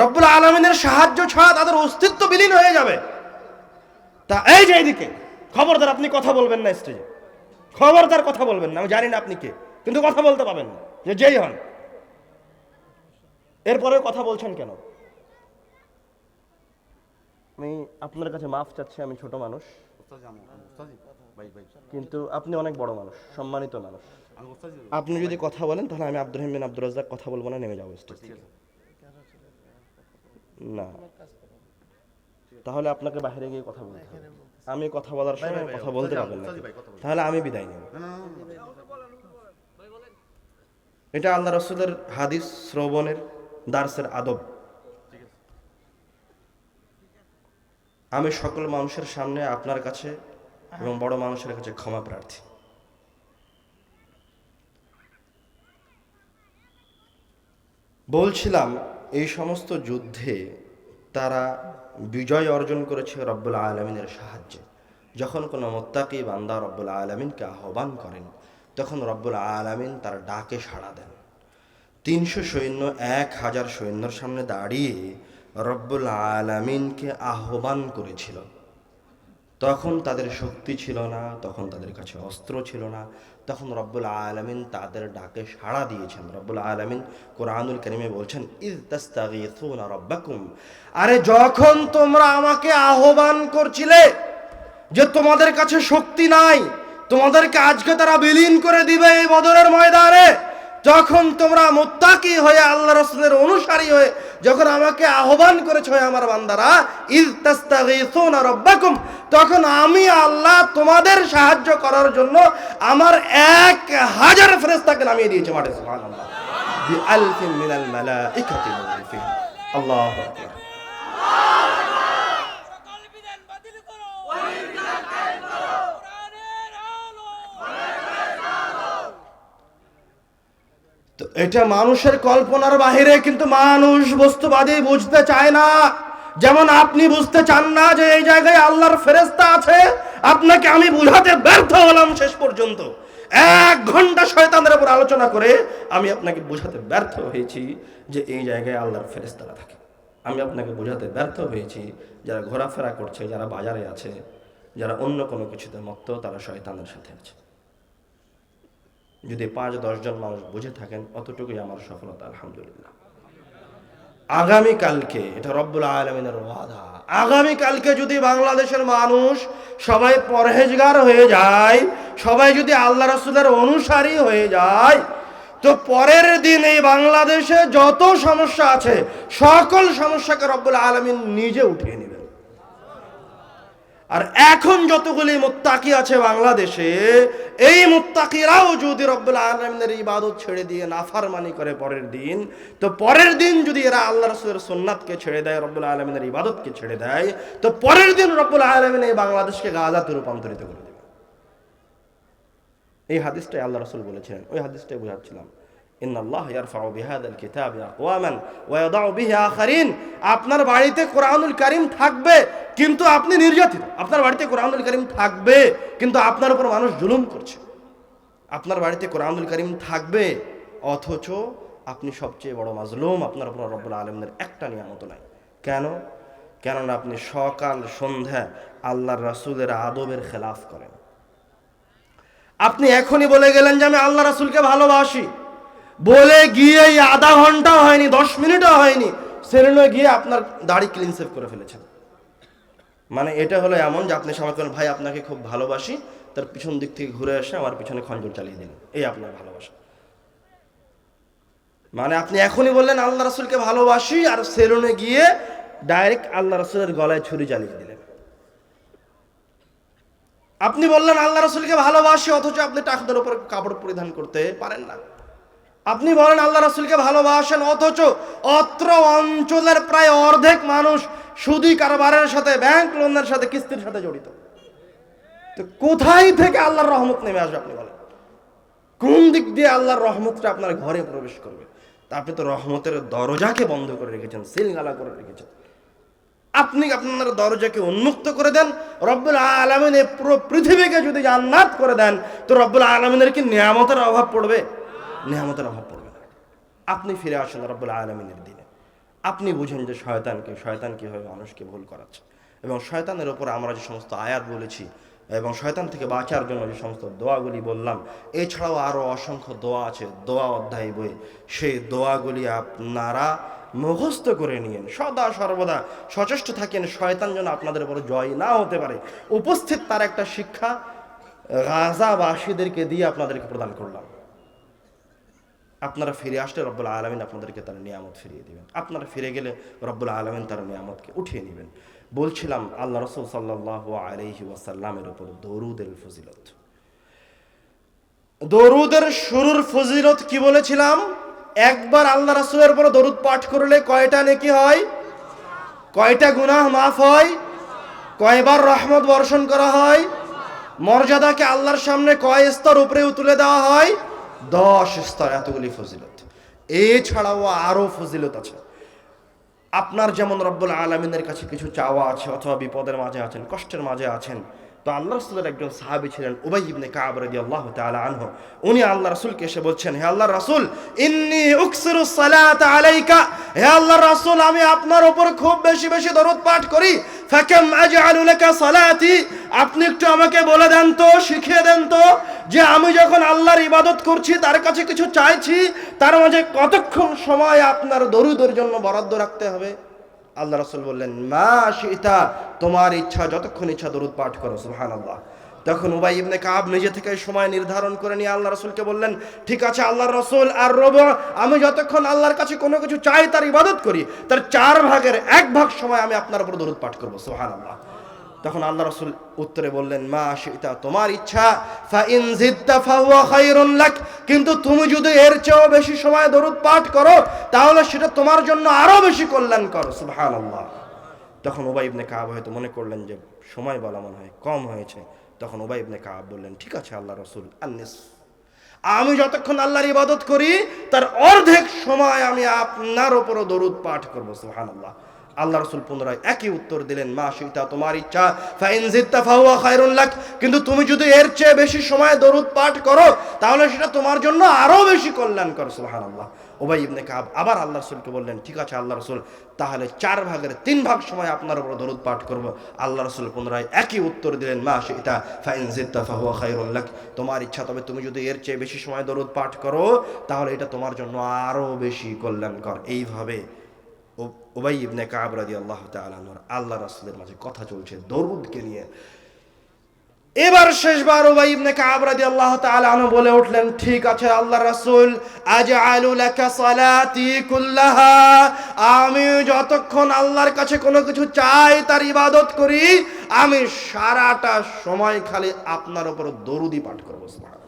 রব্বুল আলামিনের সাহায্য ছাড়া তাদের অস্তিত্ব বিলীন হয়ে যাবে। তা এই যে এইদিকে খবরদার আপনি কথা বলবেন না স্টেজে, খবরদার কথা বলবেন না। আমি জানি না আপনি কে, কিন্তু কথা বলতে পাবেন না, যে যেই হন। এরপরেও কথা বলছেন কেন? আমি আপনার কাছে মাফ চাচ্ছি, আমি ছোট মানুষ, কিন্তু আপনি অনেক বড় মানুষ, সম্মানিত মানুষ। আপনি যদি কথা বলেন তাহলে আমি আব্দুর রহিম বিন আব্দুর রাজ্জাক কথা বলবো না, নেমে যাবো স্টেজ থেকে। না, তাহলে আপনাকে বাইরে গিয়ে কথা বলতে হবে। আমি কথা বলার সময় কথা বলতে পারবেন না, তাহলে আমি বিদায় নেব। এটা আল্লাহ রাসূলের হাদিস শ্রবণের দার্সের আদব। আমি সকল মানুষের সামনে আপনার কাছে এবং বড় মানুষের কাছে ক্ষমা প্রার্থী। বলছিলাম, এই সমস্ত যুদ্ধে তারা বিজয় অর্জন করেছে রব্বুল আলামিনের সাহায্যে। যখন কোনো মুত্তাকি বান্দা রব্বুল আলামিনকে আহ্বান করেন, তখন রব্বুল আলামিন তার ডাকে সাড়া দেন। 300 সৈন্য 1000 সৈন্যর সামনে দাঁড়িয়ে রব্বুল আলামিনকে আহ্বান করেছিল। তখন তাদের শক্তি ছিল না, তখন তাদের কাছে অস্ত্র ছিল না, তখন রব্বুল আলামিন তাদের ডাকে সাড়া দিয়েছেন। রব্বুল আলামিন কোরআনুল কারীমে বলছেন, ইয তাস্তাগীসুনা রাব্বাকুম, আরে যখন তোমরা আমাকে আহ্বান করছিলে যে তোমাদের কাছে শক্তি নাই, তোমাদেরকে আজকে তারা বিলীন করে দিবে এই বদরের ময়দানে, যখন তোমরা মুত্তাকি হয়ে আল্লাহ রাসূলের অনুসারী হয়ে যখন আমাকে আহ্বান করেছো আমার বান্দারা, ইয তাস্তাগীসুনা রাব্বাকুম, তখন আমি আল্লাহ তোমাদের সাহায্য করার জন্য আমার 1000 ফেরেশতাকে নামিয়ে দিয়েছি মাঠে। সুবহানাল্লাহ, বিআলফিন মিনাল মালাইকাতি মুরসিলিন। আল্লাহু আকবার। তো এটা মানুষের কল্পনার বাহিরে, কিন্তু মানুষ বস্তুবাদী বুঝতে চায় না। যেমন আপনি বুঝতে চান না যে এই জায়গায় আল্লাহর ফেরেশতা আছে, আপনাকে আমি বুঝাতে ব্যর্থ হলাম শেষ পর্যন্ত। 1 ঘন্টা শয়তানের উপর আলোচনা করে আমি আপনাকে বুঝাতে ব্যর্থ হয়েছি যে এই জায়গায় আল্লাহর ফেরেশতারা থাকে। আমি আপনাকে বুঝাতে ব্যর্থ হয়েছি যারা ঘোরাফেরা করছে, যারা বাজারে আছে, যারা অন্য কোনো কিছুতে মত্ত, তারা শয়তানের সাথে আছে। যদি 5-10 জন মানুষ বুঝে থাকেন, অতটুকুই আমার সফলতা, আলহামদুলিল্লাহ। আগামীকালকে, এটা রব্বুল আলামিনের ওয়াদা, আগামীকালকে যদি বাংলাদেশের মানুষ সবাই পরহেজগার হয়ে যায়, সবাই যদি আল্লাহ রাসূলের অনুসারী হয়ে যায়, তো পরের দিন এই বাংলাদেশে যত সমস্যা আছে সকল সমস্যাকে রব্বুল আলামিন নিজে উঠিয়ে নেবেন। আর এখন যতগুলি মুত্তাকি আছে বাংলাদেশে, এই মুত্তাকিরাও যদি রব্বুল আলামিনের ইবাদত ছেড়ে দিয়ে নাফরমানি করে পরের দিন, তো পরের দিন যদি এরা আল্লাহ রাসূলের সুন্নাতকে ছেড়ে দেয়, রব্বুল আলামিনের ইবাদতকে ছেড়ে দেয়, তো পরের দিন রব্বুল আলামিন এই বাংলাদেশকে গাজাতে রূপান্তরিত করে দেবে। এই হাদিসটাই আল্লাহ রাসূল বলেছিলেন, ওই হাদিসটাই বোঝাচ্ছিলাম। ইন্নাল্লাহ ইয়ারফাউ বিহাদাল কিতাবি আকওয়ামান ওয়া ইয়াদাউ বিহি আখারিন। আপনার বাড়িতে কোরআনুল কারীম থাকবে, কিন্তু আপনি নির্যাতিত। আপনার বাড়িতে কোরআনুল কারীম থাকবে, কিন্তু আপনার উপর মানুষ জুলুম করছে। আপনার বাড়িতে কোরআনুল কারীম থাকবে, অথচ আপনি সবচেয়ে বড় মাজলুম। আপনার উপর রব্বুল আলামিনের একটা নিয়ামত নাই। কেন? কেননা আপনি সকাল সন্ধ্যা আল্লাহর রাসূলের আদবের খেলাফ করেন। আপনি এখনই বলে গেলেন যে আমি আল্লাহ রাসূলকে ভালোবাসি, বলে গিয়ে আধা ঘন্টা হয়নি, 10 মিনিটও হয়নি, সেলুনে গিয়ে আপনার দাড়ি ক্লিন সেভ করে ফেলেছেন। মানে এটা হলো এমন যে আপনি সবাই বলেন, ভাই আপনাকে খুব ভালোবাসি, তার পিছন দিক থেকে ঘুরে এসে আমার পিছনে খঞ্জর চালিয়ে দিলেন, এই আপনার ভালোবাসা। মানে আপনি এখনই বললেন আল্লাহ রাসূলকে ভালোবাসি, আর সেলুনে গিয়ে ডাইরেক্ট আল্লাহ রাসূলের গলায় ছুরি চালিয়ে দিলেন। আপনি বললেন আল্লাহ রাসূলকে ভালোবাসি, অথচ আপনি টাকদের উপর কাপড় পরিধান করতে পারেন না। আপনি বলেন আল্লাহ রাসূলকে ভালোবাসেন, অথচ অত্র অঞ্চলের প্রায় অর্ধেক মানুষ সুদি কারবারের সাথে, ব্যাংক লোনের সাথে, কিস্তির সাথে জড়িত। তো কোথায় থেকে আল্লাহর রহমত নেমে আসবে আপনি বলেন? কোন দিক দিয়ে আল্লাহর রহমতটা আপনার ঘরে প্রবেশ করবে? তা আপনি তো রহমতের দরজাকে বন্ধ করে রেখেছেন, সিলগালা করে রেখেছেন। আপনি আপনার দরজাকে উন্মুক্ত করে দেন, রব্বুল আলামিন এই পুরো পৃথিবীকে যদি জান্নাত করে দেন, তো রব্বুল আলামিনের কি নিয়ামতের অভাব পড়বে? নিয়ামতের অভাব পড়বে না। আপনি ফিরে আসুন রব্বুল আলামিনের দিনে। আপনি বুঝেন যে শয়তান কীভাবে মানুষকে ভুল করাচ্ছে, এবং শয়তানের ওপর আমরা যে সমস্ত আয়াত বলেছি এবং শয়তান থেকে বাঁচার জন্য যে সমস্ত দোয়াগুলি বললাম, এছাড়াও আরও অসংখ্য দোয়া আছে দোয়া অধ্যায় বইয়ে। সেই দোয়াগুলি আপনারা মুখস্থ করে নিয়েন, সদা সর্বদা সচেষ্ট থাকেন শয়তান যেন আপনাদের উপর জয় না হতে পারে। উপস্থিত তার একটা শিক্ষা গাজাবাসীদেরকে দিয়ে আপনাদেরকে প্রদান করলাম। আপনারা ফিরে আসলে রব্বুল আলামিন আপনাদেরকে তার নিয়ামত ফিরিয়ে দিবেন। আপনারা ফিরে গেলে রব্বুল আলামিন তার নিয়ামতকে উঠিয়ে নেবেন। বলছিলাম আল্লাহ রাসূল সাল্লাল্লাহু আলাইহি ওয়াসাল্লামের উপর দরুদের ফজিলত। দরুদের শুরুর ফজিলত কি বলেছিলাম? একবার আল্লাহ রাসূলের উপর দরুদ পাঠ করলে কয়টা নেকি হয়, কয়টা গুনাহ মাফ হয়, কয়বার রহমত বর্ষণ করা হয়, মর্যাদাকে আল্লাহর সামনে কয় স্তর উপরে তুলে দেওয়া হয়, 10 স্তর। এতগুলি ফজিলত। এছাড়াও আরো ফজিলত আছে। আপনার যেমন রব্বুল আলামিনের কাছে কিছু চাওয়া আছে, অথবা বিপদের মাঝে আছেন, কষ্টের মাঝে আছেন, তো আল্লাহ রাসূলের একজন সাহাবী ছিলেন উবাই ইবনে কাব রাদিয়াল্লাহু তাআলা আনহু। উনি আল্লাহ রাসূলকে এসে বলছেন, হে আল্লাহর রাসূল, ইন্নী উকসিরু সালাতা আলাইকা, হে আল্লাহর রাসূল, আমি আপনার উপর খুব বেশি বেশি দরুদ পাঠ করি। ফাকাম আজআলু লাকা সালাতি, আপনি একটু আমাকে বলে দেন তো, শিখিয়ে দেন তো, যে আমি যখন আল্লাহর ইবাদত করছি, তার কাছে কিছু চাইছি, তার মাঝে কতক্ষণ সময় আপনার দরুদের জন্য বরাদ্দ রাখতে হবে? আল্লাহ রাসূল বললেন, মা শিতা, তোমার ইচ্ছা, যতক্ষণ ইচ্ছা দরুদ পাঠ করো। সুবহানাল্লাহ। তখন উবাই ইবনে কাব নিজে থেকে সময় নির্ধারণ করে নিয়ে আল্লাহ রাসূলকে বললেন, ঠিক আছে আল্লাহর রাসূল, আর রব, আমি যতক্ষণ আল্লাহর কাছে কোনো কিছু চাই, তার ইবাদত করি, তার 4 ভাগের 1 ভাগ সময় আমি আপনার উপর দরুদ পাঠ করব। সুবহানাল্লাহ। তখন আল্লাহ রাসূল উত্তরে বললেন, মা শিতা, তোমার ইচ্ছা, ফা ইন জিদতা ফাহুয়া খায়রুন লাক, কিন্তু তুমি যদি এর চেয়েও বেশি সময় দরুদ পাঠ করো, তাহলে সেটা তোমার জন্য আরো বেশি কল্যাণকর। সুবহানাল্লাহ। তখন উবাই ইবনে কাব হয়তো মনে করলেন যে সময় বলা মনে হয় কম হয়েছে। তখন উবাই ইবনে কাব বললেন, ঠিক আছে আল্লাহ রাসূল, আননিস, আমি যতক্ষণ আল্লাহর ইবাদত করি, তার অর্ধেক সময় আমি আপনার উপরও দরুদ পাঠ করব। সুবহানাল্লাহ। আল্লাহ রাসূল পুনরায় একই উত্তর দিলেন, মা শিতা, তোমার ইচ্ছা, ফা ইন জিদতা ফাহুয়া খায়রুন লাক, কিন্তু তুমি যদি এর চেয়ে বেশি সময় দরুদ পাঠ করো, তাহলে সেটা তোমার জন্য আরো বেশি কল্যাণকর। সুবহানাল্লাহ। উবাই ইবনে কাব আবার আল্লাহ রাসূলকে বললেন, ঠিক আছে আল্লাহ রাসূল, তাহলে 4 ভাগের 3 ভাগ সময় আপনার উপর দরুদ পাঠ করব। আল্লাহ রাসূল পুনরায় একই উত্তর দিলেন, মা শিতা ফা ইন জিদতা ফাহুয়া খায়রুন লাক, তোমার ইচ্ছা, তবে তুমি যদি এর চেয়ে বেশি সময় দরুদ পাঠ করো, তাহলে এটা তোমার জন্য আরো বেশি কল্যাণকর। এইভাবে উবাই ইবনে কাব রাদিয়াল্লাহু তাআলা আনহু আল্লাহ রাসূলের মাঝে কথা চলছে দরুদকে নিয়ে। এবার শেষবার উবাই ইবনে কাব রাদিয়াল্লাহু তাআলা আনহু বলে উঠলেন, ঠিক আছে আল্লাহ রাসূল, আজআলু লাকা সালাতি কুল্লাহা, আমি যতক্ষণ আল্লাহর কাছে কোনো কিছু চাই, তার ইবাদত করি, আমি সারাটা সময় খালি আপনার উপর দরুদই পাঠ করব। সুবহানাল্লাহ।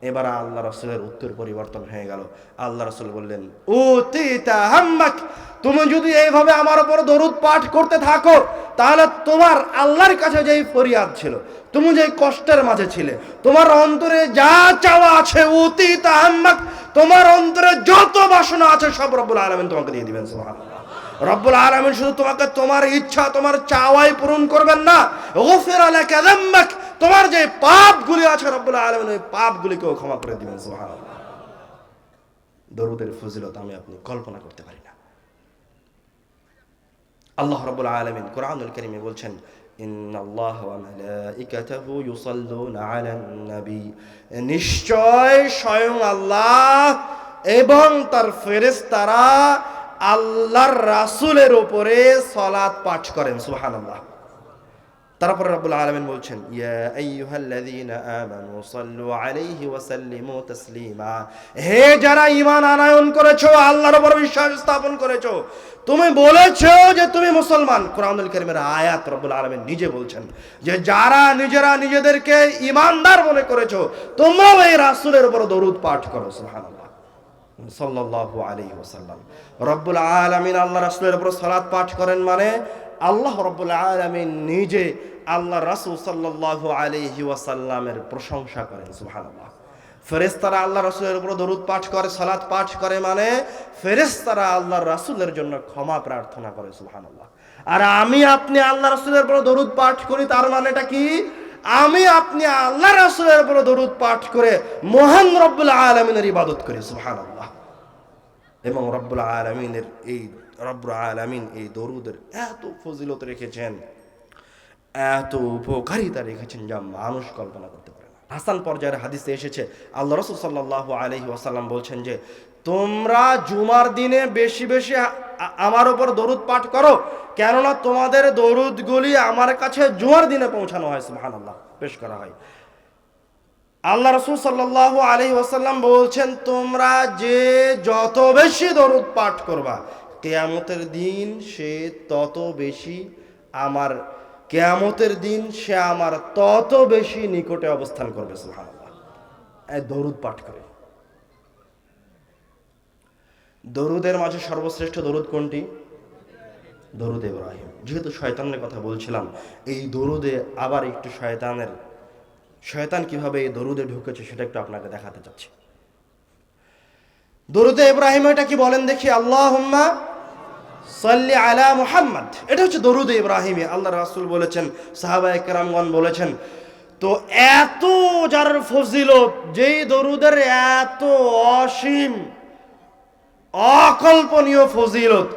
এবার আল্লাহ রাসূলের উত্তর পরিবর্তন হয়ে গেল। আল্লাহ রাসূল বললেন, উতিতা হাম্মাক, তুমি যদি এইভাবে আমার উপর দরুদ পাঠ করতে থাকো, তাহলে তোমার আল্লাহর কাছে যেই ফরিয়াদ ছিল, তুমি যেই কষ্টের মাঝে ছিলে, তোমার অন্তরে যা চাওয়া আছে, উতিতা হাম্মাক, তোমার অন্তরে যত বাসনা আছে, সব রব্বুল আলামিন তোমাকে দিয়ে দিবেন। সুবহানাল্লাহ। রব্বুল আলামিন শুধু তোমাকে তোমার ইচ্ছা, তোমার চাওয়াই পূরণ করবেন না, গফিরা লাকা যামবাক, তোমার যে পাপগুলি আছে, রব্বুল আলামিন ওই পাপগুলিকেও ক্ষমা করে দিবেন। সুবহানাল্লাহ। দরুদের ফজিলত আমি আপনি কল্পনা করতে পারি না। আল্লাহ রাব্বুল আলামিন কোরআনুল কারীমে বলছেন, ইন্নাল্লাহা ওয়া মালাইকাতাহু ইউসাল্লুনা আলান নবী, নিশ্চয় স্বয়ং আল্লাহ এবং তার ফেরেশতারা আল্লাহর রাসূলের উপরে সালাত পাঠ করেন। সুবহানাল্লাহ। তারপরে রব্বুল আলামিন বলছেন, ইয়া আইয়ুহাল্লাযীনা আমানু সাল্লু আলাইহি ওয়া সাল্লিমু তাসলিমা, হে যারা ঈমান আনয়ন করেছো, আল্লাহর উপর বিশ্বাস স্থাপন করেছো, তুমি বলেছো যে তুমি মুসলমান। কোরআনুল কারীমের আয়াত রব্বুল আলামিন নিজে বলছেন যে যারা নিজেরা নিজেদেরকে ঈমানদার মনে করেছো, তোমরাও এই রাসূলের উপর দরুদ পাঠ করো। সুবহানাল্লাহ, সাল্লাল্লাহু আলাইহি ওয়াসাল্লাম। রব্বুল আলামিন আল্লাহ রাসূলের উপর সালাত পাঠ করেন, মানে আল্লাহ রাব্বুল আলামিন নিজে আল্লাহ রাসূল সাল্লাল্লাহু আলাইহি ওয়াসাল্লামের প্রশংসা করেন। সুবহানাল্লাহ। ফেরেশতারা আল্লাহ রাসূলের উপর দরুদ পাঠ করে, সালাত পাঠ করে, মানে ফেরেশতারা আল্লাহর রাসূলের জন্য ক্ষমা প্রার্থনা করে। সুবহানাল্লাহ। আর আমি আপনি আল্লাহ রাসূলের উপর দরুদ পাঠ করি, তার মানেটা কি? আমি আপনি আল্লাহ রাসূলের উপর দরুদ পাঠ করে মহান রব্বুল আলামিনের ইবাদত করি। সুবহানাল্লাহ। এবং রব্বুল আলামিন এই দরুদের এত ফজিলত রেখেছেন, এত উপকারিতা রেখেছেন যা মানুষ কল্পনা করতে পারে না। হাসান পর্যায়ের হাদিসে এসেছে, আল্লাহ রাসূল সাল্লাল্লাহু আলাইহি ওয়াসাল্লাম বলছেন যে তোমরা জুমার দিনে বেশি বেশি আমার উপর দরুদ পাঠ করো, কেননা তোমাদের দরুদগুলি আমার কাছে জুমার দিনে পৌঁছানো হয়। সুবহানাল্লাহ, পেশ করা হয়। আল্লাহ রাসূল সাল্লাল্লাহু আলাইহি ওয়াসাল্লাম বলছেন তোমরা যে যত বেশি দরুদ পাঠ করবা কিয়ামতের দিন সে তত বেশি আমার তত বেশি নিকটে অবস্থান করবে। সুবহানাল্লাহ, এই দরুদ পাঠ করে। দরুদের মাঝে সর্বশ্রেষ্ঠ দরুদ কোনটি? দরুদ ইব্রাহিম। যেহেতু শয়তানের কথা বলছিলাম, এই দরুদে আবার একটু শয়তান কিভাবে এই দরুদে ঢুকেছে সেটা একটু আপনাকে দেখাতে চাচ্ছি। দরুদে ইব্রাহিম এটা কি বলেন দেখি? আল্লাহুম্মা সাল্লি আলা মুহাম্মদ। এটা হচ্ছে দরুদে ইব্রাহিমে। আল্লাহ রাসূল বলেছেন, সাহাবায়ে কেরামগণ বলেছেন। তো এত যার ফজিলত, যেই দরুদের এত অসীম অকল্পনীয় ফজিলত,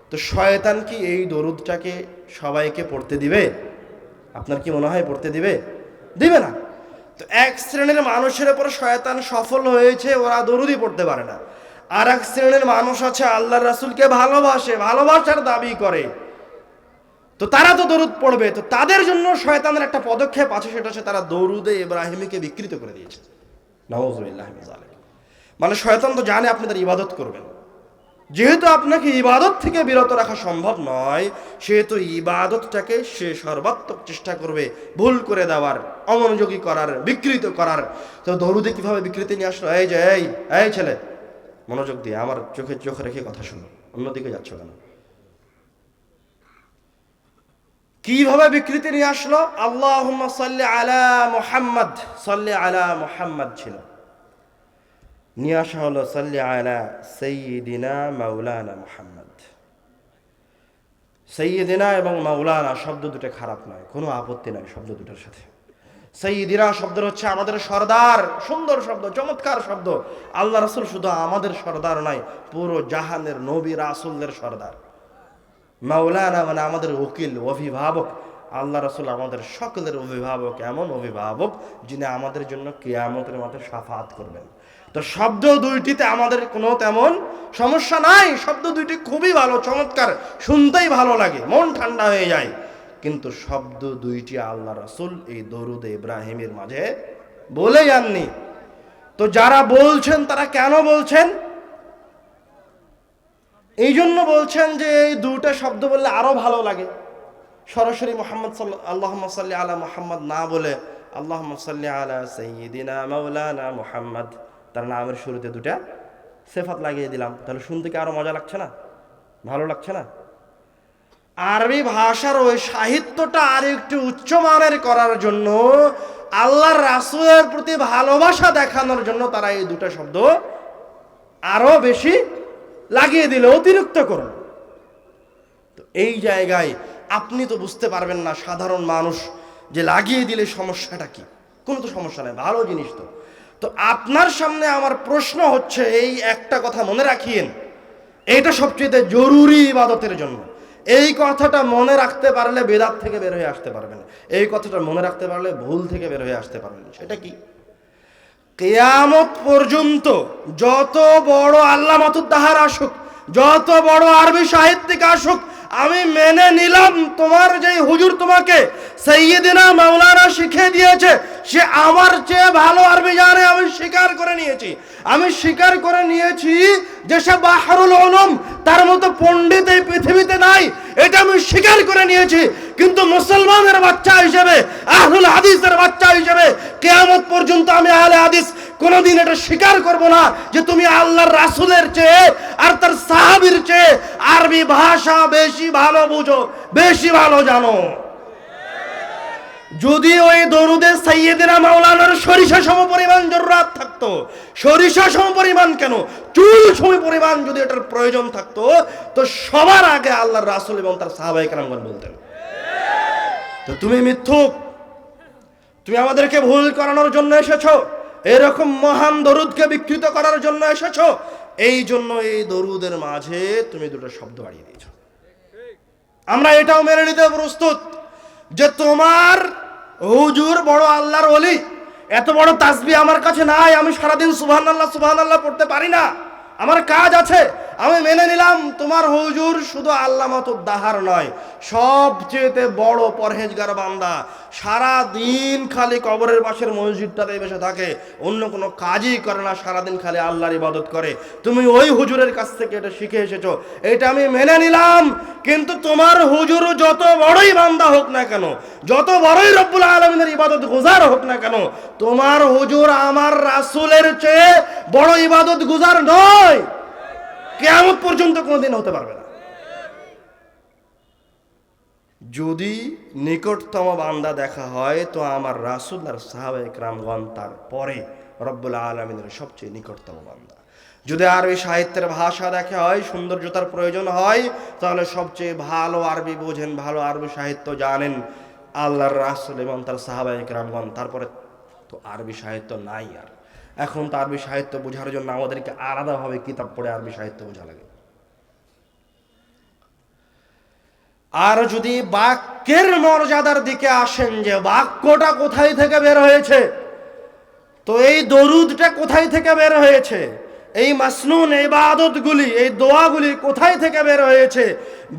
তো শয়তান কি এই দরুদটাকে সবাইকে পড়তে দিবে? আপনার কি মনে হয় পড়তে দিবে? দিবে না। তো এক শ্রেণীর মানুষের উপর শয়তান সফল হয়েছে, ওরা দরুদই পড়তে পারে না। আর এক শ্রেণীর মানুষ আছে আল্লাহর রাসূলকে ভালোবাসার দাবি করে, তো তারা তো দরুদ পড়বে। তো তাদের জন্য শয়তানের একটা পদক্ষেপ আছে, সেটা হচ্ছে তারা দরুদে ইব্রাহিমীকে বিকৃত করে দিয়েছে। নাউযুবিল্লাহ মিন যালিক। মানে শয়তান তো জানে আপনি তার ইবাদত করবেন, যেহেতু আপনাকে ইবাদত থেকে বিরত রাখা সম্ভব নয়, সেহেতু ইবাদতটাকে সে সর্বাত্মক চেষ্টা করবে ভুল করে দেওয়ার, অমনোযোগী করার, বিকৃত করার। তো দরুদে কিভাবে বিকৃতি নিয়ে আসলো? এই ছেলে, মনোযোগ দিয়ে আমার চোখ রেখে কথা শুনো, অন্যদিকে যাচ্ছ কেন? কিভাবে বিকৃতি নিয়ে আসলো? আল্লাহুম্মা সাল্লি আলা মুহাম্মদ, সাল্লি আলা মুহাম্মদ ছিল, নিয়ে আসা হলো সাল্লি আলা সাইয়্যিদিনা মাওলানা মুহাম্মদ। সাইয়্যিদিনা এবং মাওলানা শব্দ দুটো খারাপ নয়, কোনো আপত্তি নয় শব্দ দুটোর সাথে। সাইয়্যিদিনা শব্দ হচ্ছে আমাদের সর্দার, সুন্দর শব্দ, চমৎকার শব্দ। আল্লাহ রাসূল শুধু আমাদের সর্দার নয়, পুরো জাহানের নবী রাসূলদের সর্দার। মাওলানা মানে আমাদের উকিল, অভিভাবক। আল্লাহ রাসূল আমাদের সকলের অভিভাবক, এমন অভিভাবক যিনি আমাদের জন্য কিয়ামতের মাঠে শাফাআত করবেন। তো শব্দ দুইটিতে আমাদের কোনো তেমন সমস্যা নাই, শব্দ দুইটি খুবই ভালো, চমৎকার, শুনতেই ভালো লাগে, মন ঠান্ডা হয়ে যায়। কিন্তু শব্দ দুইটি আল্লাহ রাসূল এই দরুদে ইব্রাহিমের মাঝে বলে যাননি। তো যারা বলছেন তারা কেন বলছেন? এই জন্য বলছেন যে এই দুটা শব্দ বললে আরো ভালো লাগে। সরাসরি আল্লাহুম্মা সাল্লি আলা মুহাম্মদ না বলে আল্লাহুম্মা সাল্লি আলা সাইয়্যিদিনা মাওলানা মুহাম্মদ, তার নামের শুরুতে দুটা সিফাত লাগিয়ে দিলাম, তাহলে শুনতে কি আরো মজা লাগছে না? ভালো লাগছে না? আরবি ভাষার ওই সাহিত্যটা আর একটু উচ্চমানের করার জন্য, আল্লাহর রাসূলের প্রতি ভালোবাসা দেখানোর জন্য তারা এই দুটা শব্দ আরো বেশি লাগিয়ে দিল, অতিরিক্ত করল। তো এই জায়গায় আপনি তো বুঝতে পারবেন না, সাধারণ মানুষ, যে লাগিয়ে দিলে সমস্যাটা কি। কোনো তো সমস্যা নেই, ভালো জিনিস তো। তো আপনার সামনে আমার প্রশ্ন হচ্ছে, এই একটা কথা মনে রাখিয়েন, এইটা সবচেয়ে জরুরি ইবাদতের জন্য। এই কথাটা মনে রাখতে পারলে বেদাত থেকে বের হয়ে আসতে পারবেন, এই কথাটা মনে রাখতে পারলে ভুল থেকে বের হয়ে আসতে পারবেন। সেটা কি? কিয়ামত পর্যন্ত যত বড় আল্লামাতুদ দাহার আসুক, যত বড় আরবি সাহিত্যিক আসুক, আমি মেনে নিলাম তোমার যে হুজুর তোমাকে সাইয়্যিদিনা মাওলানা শিখিয়ে দিয়েছে সে আমার চেয়ে ভালো আরবি জানে, আমি স্বীকার করে নিয়েছি যে সে বাহরুল উলুম, তার মতো পণ্ডিত এই পৃথিবীতে নাই, এটা আমি স্বীকার করে নিয়েছি। কিন্তু মুসলমানের বাচ্চা হিসেবে, আহলুল হাদিসের বাচ্চা হিসেবে কিয়ামত পর্যন্ত আমি আহলে হাদিস কোনোদিন এটা স্বীকার করব না যে তুমি আল্লাহর রাসূলের চেয়ে আর তার সাহাবীর চেয়ে আরবি ভাষা বেশি ভালো বুঝো, বেশি ভালো জানো। যদি ওই দরুদে সাইয়্যিদিনা মাওলানার সরিষা সম পরিমাণ জরুরত থাকতো, সরিষা সম পরিমাণ কেন, চুল সম পরিমাণ যদি এটার প্রয়োজন থাকতো, তো সবার আগে আল্লাহর রাসূল এবং তার সাহাবায়ে কেরামগণ বলতেন। তো তুমি মিথ্যুক, তুমি আমাদেরকে ভুল করানোর জন্য এসেছো, এরকম মহান দরুদকে বিকৃত করার জন্য এসেছো। এই জন্য এই দরুদের মাঝে তুমি দুটো শব্দ বাড়িয়ে দিয়েছ। আমরা এটাও মেনে নিতে প্রস্তুত যে তোমার হুজুর বড় আল্লাহর ওলি, এত বড় তাসবিহ আমার কাছে নাই, আমি সারাদিন সুবহানাল্লাহ সুবহানাল্লাহ পড়তে পারি না, আমার কাজ আছে। আমি মেনে নিলাম তোমার হুজুর শুধু আল্লামাতুদ দাহার নয়, সবচেয়ে বড় পরহেজগার বান্দা, সারা দিন খালি কবরের পাশের মসজিদটাতে বসে থাকে, অন্য কোনো কাজই করে না, সারাদিন খালি আল্লাহর ইবাদত করে। তুমি ওই হুজুরের কাছ থেকে এটা শিখে এসেছো, এটা আমি মেনে নিলাম। কিন্তু তোমার হুজুর যত বড়ই বান্দা হোক না কেন, যত বড়ই রব্বুল আলামিনের ইবাদত গুজার হোক না কেন, তোমার হুজুর আমার রাসূলের চেয়ে বড় ইবাদত গুজার নয়, কিয়ামত পর্যন্ত কোনোদিন হতে পারবে না। যদি নিকটতম বান্দা দেখা হয় তো আমার রাসূল আর সাহাবায়ে কেরামগণ তারপরে রব্বুল আলামিনের সবচেয়ে নিকটতম বান্দা। যদি আরবি সাহিত্যের ভাষা দেখা হয়, সৌন্দর্যতার প্রয়োজন হয়, তাহলে সবচেয়ে ভালো আরবি বোঝেন, ভালো আরবি সাহিত্য জানেন আল্লাহর রাসূল এবং তার সাহাবায়ে কেরামগণ। তারপরে তো আরবি সাহিত্য নাই আর। এখন তো আরবি সাহিত্য বোঝার জন্য আমাদেরকে আলাদাভাবে কিতাব পড়ে আরবি সাহিত্য বোঝা লাগে। আর যদি বাক্যের মর্যাদার দিকে আসেন, যে বাক্যটা কোথায় থেকে বের হয়েছে, তো এই দরুদটা কোথায় থেকে বের হয়েছে, এই মাসনুন ইবাদতগুলি, এই দোয়াগুলি কোথায় থেকে বের হয়েছে,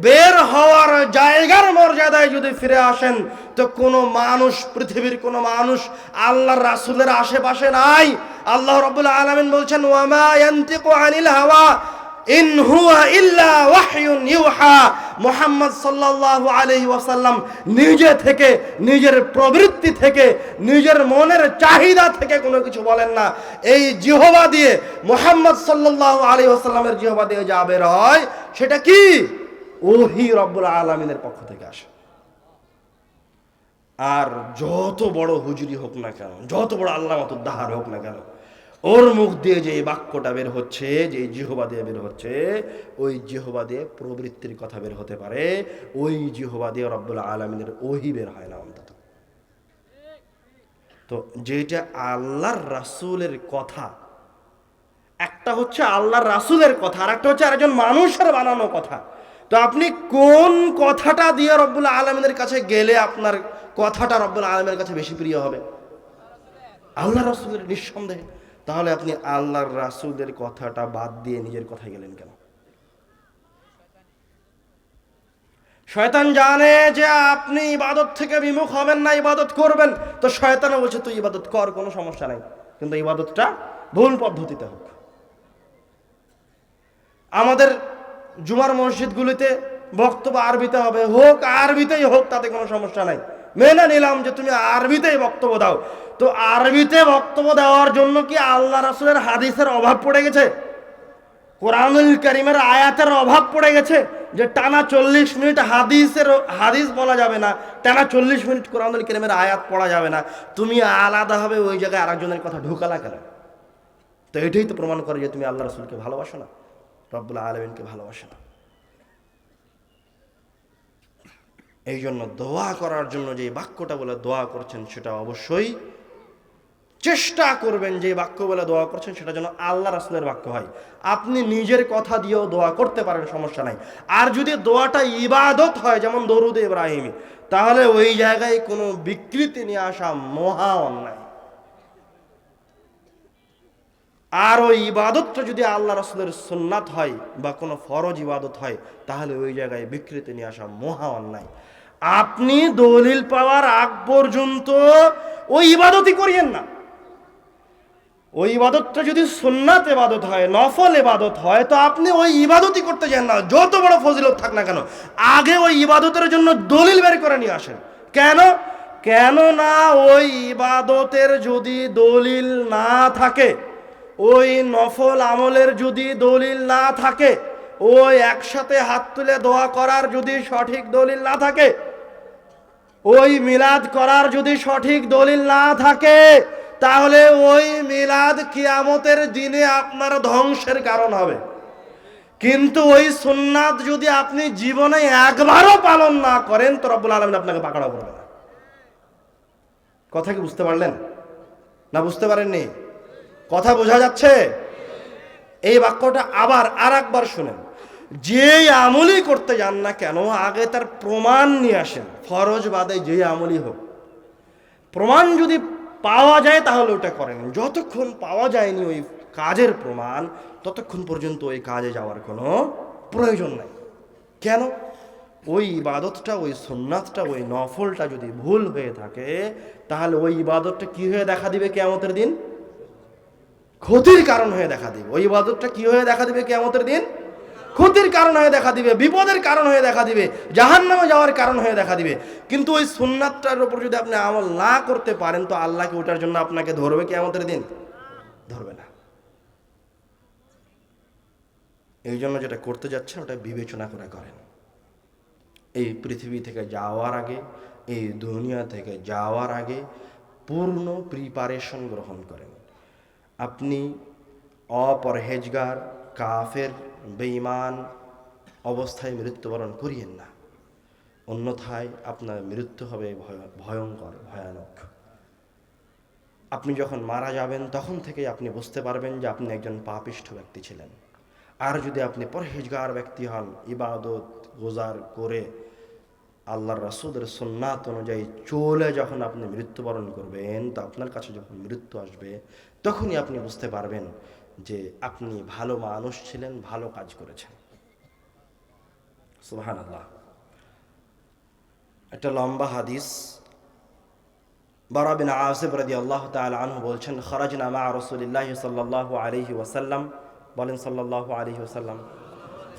বের হওয়ার জায়গার মর্যাদায় যদি ফিরে আসেন, তো কোনো মানুষ, পৃথিবীর কোনো মানুষ আল্লাহর রাসূলের আশেপাশে নাই। আল্লাহ রাব্বুল আলামিন বলছেন, ওয়ামা ইয়ানতিকু আনিল হাওয়া ইন হুয়া ইল্লা ওয়াহয়ুন ইউহা। মুহাম্মদ সাল্লাল্লাহু আলাইহি ওয়াসাল্লাম নিজে থেকে, নিজের প্রবৃত্তি থেকে, নিজের মনের চাহিদা থেকে কোনো কিছু বলেন না। এই জিহবা দিয়ে, মুহাম্মদ সাল্লাল্লাহু আলাইহি ওয়াসাল্লামের জিহবা দিয়ে যা বের হয় সেটা কি? ওহী রব্বুল আলামিনের পক্ষ থেকে আসে। আর যত বড় হুজুরি হোক না কেন, যত বড় আল্লামাতুদ দাহার হোক না কেন, ওর মুখ দিয়ে যে বাক্যটা বের হচ্ছে, যে জিহবা দিয়ে বের হচ্ছে, ওই জিহবা দিয়ে প্রবৃত্তির কথা বের হতে পারে, ওই জিহবা দিয়ে রব্বুল আলামিনের ওহী বের হয় না অন্তত। তো যেটা আল্লাহর রাসূলের কথা, একটা হচ্ছে আল্লাহর রাসূলের কথা, আর একটা হচ্ছে আরেকজন মানুষের বানানো কথা। তো আপনি কোন কথাটা দিয়ে রব্বুল আলামিনের কাছে গেলে আপনার কথাটা রব্বুল আলামিনের কাছে বেশি প্রিয় হবে? আল্লাহর রাসূলের, নিঃসন্দেহে। তাহলে আপনি আল্লাহর রাসূলের কথাটা বাদ দিয়ে নিজের কথায় গেলেন কেন? শয়তান জানে যে আপনি ইবাদত থেকে বিমুখ হবেন না, ইবাদত করবেন। তো শয়তানও বলছে তুই ইবাদত কর, কোনো সমস্যা নাই, কিন্তু ইবাদতটা ভুল পদ্ধতিতে হোক। আমাদের জুমার মসজিদগুলিতে বক্তব্য আরবিতে হবে, হোক আরবিতেই হোক, তাতে কোনো সমস্যা নাই। মেনে নিলাম যে তুমি আরবিতেই বক্তব্য দাও। তো আরবিতে বক্তব্য দেওয়ার জন্য কি আল্লাহ রাসূলের হাদিসের অভাব পড়ে গেছে? কোরআনুল কারীমের আয়াতের অভাব পড়ে গেছে যে টানা 40 মিনিট হাদিস বলা যাবে না, টানা 40 মিনিট কোরআনুল কারীমের আয়াত পড়া যাবে না? তুমি আলাদাভাবে ওই জায়গায় আরেকজনের কথা ঢুকালা কেন? তো এটাই তো প্রমাণ করে যে তুমি আল্লাহ রাসূলকে ভালোবাসো না, রব্বুল আলামিনকে ভালোবাসো না। এই জন্য দোয়া করার জন্য যে বাক্যটা বলে দোয়া করছেন, সেটা অবশ্যই চেষ্টা করবেন যে বাক্য বলে দোয়া করছেন সেটা যেন আল্লাহ রাসূলের বাক্য হয়। আপনি নিজের কথা দিয়েও দোয়া করতে পারেন, সমস্যা নাই। আর যদি দোয়াটা ইবাদত হয়, যেমন দরুদে ইব্রাহিমী, তাহলে ওই জায়গায় কোনো বিকৃতি নিয়ে আসা মহা অন্যায়। আর ওই ইবাদতটা যদি আল্লাহ রাসূলের সুন্নাত হয় বা কোনো ফরজ ইবাদত হয়, তাহলে ওই জায়গায় বিকৃতি নিয়ে আসা মহা অন্যায়। আপনি দলিল পাওয়ার আগ পর্যন্ত ওই ইবাদতই করিয়েন না। ওই ইবাদতটা যদি সুন্নাত ইবাদত হয়, নফল ইবাদত হয়, তো আপনি ওই ইবাদতই করতে যান না, যত বড় ফজিলত থাক না কেন। আগে ওই ইবাদতের জন্য দলিল বের করে নিয়ে আসেন। কেন না ওই ইবাদতের যদি দলিল না থাকে, ওই নফল আমলের যদি দলিল না থাকে, ওই একসাথে হাত তুলে দোয়া করার যদি সঠিক দলিল না থাকে, ওই মিলাদ করার যদি সঠিক দলিল না থাকে, তাহলে ওই মিলাদ কিয়ামতের দিনে আপনার ধ্বংসের কারণ হবে। কিন্তু ওই সুন্নাত যদি আপনি জীবনে একবারও পালন না করেন, তো রব্বুল আলামিন আপনাকে পাকড়াও করবে না। কথা কি বুঝতে পারলেন না বুঝতে পারেননি? কথা বোঝা যাচ্ছে? এই বাক্যটা আবার আর একবার শুনেন, যে আমলই করতে যান না কেন আগে তার প্রমাণ নিয়ে আসেন। ফরজ বাদে যে আমলই হোক, প্রমাণ যদি পাওয়া যায় তাহলে ওটা করেন। যতক্ষণ পাওয়া যায়নি ওই কাজের প্রমাণ, ততক্ষণ পর্যন্ত ওই কাজে যাওয়ার কোনো প্রয়োজন নাই। কেন? ওই ইবাদতটা, ওই সুন্নাতটা, ওই নফলটা যদি ভুল হয়ে থাকে, তাহলে ওই ইবাদতটা কি হয়ে দেখা দিবে কিয়ামতের দিন? ক্ষতির কারণ হয়ে দেখা দিবে। ওই ইবাদতটা কি হয়ে দেখা দিবে কিয়ামতের দিন? ক্ষতির কারণ হয়ে দেখা দিবে, বিপদের কারণ হয়ে দেখা দিবে, জাহান্নামে যাওয়ার কারণ হয়ে দেখা দিবে। কিন্তু ওই সুন্নাতটার উপর যদি আপনি আমল না করতে পারেন, তো আল্লাহকে ওটার জন্য আপনাকে ধরবে কিয়ামতের দিন? ধরবে না। এই জন্য যেটা করতে যাচ্ছেন ওটা বিবেচনা করে করেন। এই পৃথিবী থেকে যাওয়ার আগে, এই দুনিয়া থেকে যাওয়ার আগে পূর্ণ প্রিপারেশন গ্রহণ করেন। আপনি অপরহেজগার, কাফের, বেঈমান অবস্থায় মৃত্যুবরণ করিয়েন না, অন্যথায় আপনার মৃত্যু হবে ভয়ঙ্কর, ভয়ানক। আপনি যখন মারা যাবেন তখন থেকেই আপনি বুঝতে পারবেন যে আপনি একজন পাপিষ্ঠ ব্যক্তি ছিলেন। আর যদি আপনি পরহেজগার ব্যক্তি হন, ইবাদত গুজার করে আল্লাহর রাসূলের সুন্নাত অনুযায়ী চলে যখন আপনি মৃত্যুবরণ করবেন, তো আপনার কাছে যখন মৃত্যু আসবে তখনই আপনি বুঝতে পারবেন যে আপনি ভালো মানুষ ছিলেন, ভালো কাজ করেছেন। সুবহানাল্লাহ। একটা লম্বা হাদিস, বারা বিন আযিব রাদিয়াল্লাহু তাআলা আনহু বলছেন, খরাজনা মা রাসূলিল্লাহি সাল্লাল্লাহু আলাইহি ওয়াসাল্লাম, বলেন সাল্লাল্লাহু আলাইহি ওয়াসাল্লাম,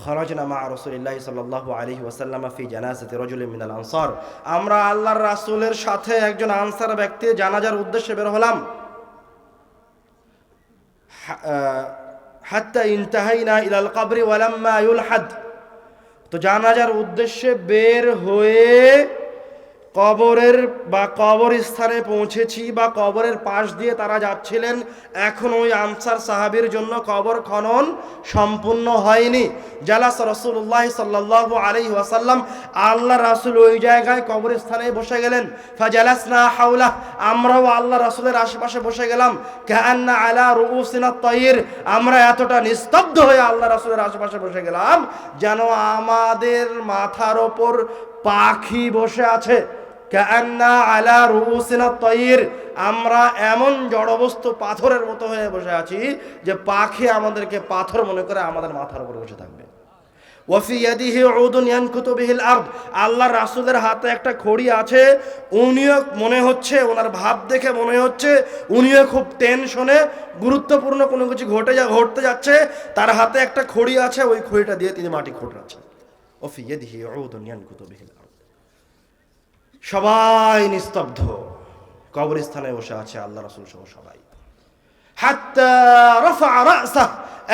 খরাজনা মা রাসূলিল্লাহি সাল্লাল্লাহু আলাইহি ওয়াসাল্লাম ফি জানাজাতি রাজুলিন মিনাল আনসার, আমরা আল্লাহর রাসূলের সাথে একজন আনসার ব্যক্তির জানাজার উদ্দেশ্যে বের হলাম। হাত্তা ইনতাহাইনা ইলাল কবরি ওয়া লাম্মা ইউলহাদ, তো জানাজার উদ্দেশ্যে বের হয়ে কবরের বা কবরস্থানে পৌঁছেছি, বা কবরের পাশ দিয়ে তারা যাচ্ছিলেন। এখন ওই আনসার সাহাবীর জন্য কবর খনন সম্পূর্ণ হয়নি। জালাস রাসূলুল্লাহ সাল্লাল্লাহু আলাইহি ওয়াসাল্লাম, আল্লাহ রাসূল ওই জায়গায় কবরস্থানে বসে গেলেন। ফাজালাসনা হাওলা, আমরাও আল্লাহ রাসূলের আশেপাশে বসে গেলাম। কাআন্না আলা রুউসিনা তায়র, আমরা এতটা নিস্তব্ধ হয়ে আল্লাহ রাসূলের আশেপাশে বসে গেলাম যেন আমাদের মাথার ওপর পাখি বসে আছে। কাআন্না আলা রুউসিনা তায়র, আমরা এমন জড়বস্তু পাথরের মতো হয়ে বসে আছি যে পাখি আমাদেরকে পাথর মনে করে আমাদের মাথার উপর বসে থাকবে। ওয়াফি ইয়াদিহি উদুন ইয়ানকুতু বিহিল আরদ, আল্লাহর রাসূলের হাতে একটা খড়ি আছে। উনিও মনে হচ্ছে, ওনার ভাব দেখে মনে হচ্ছে উনিও খুব টেনশনে, গুরুত্বপূর্ণ কোনো কিছু ঘটতে যাচ্ছে। তার হাতে একটা খড়ি আছে, ওই খড়িটা দিয়ে তিনি মাটি খোঁড়াচ্ছেন। ওয়াফি ইয়াদিহি উদুন ইয়ানকুতু বিহিল আরদ। সবাই নিস্তব্ধ, কবরস্থানে বসে আছে আল্লাহ রাসূল সহ সবাই। হাত্তা রাফা রাসা,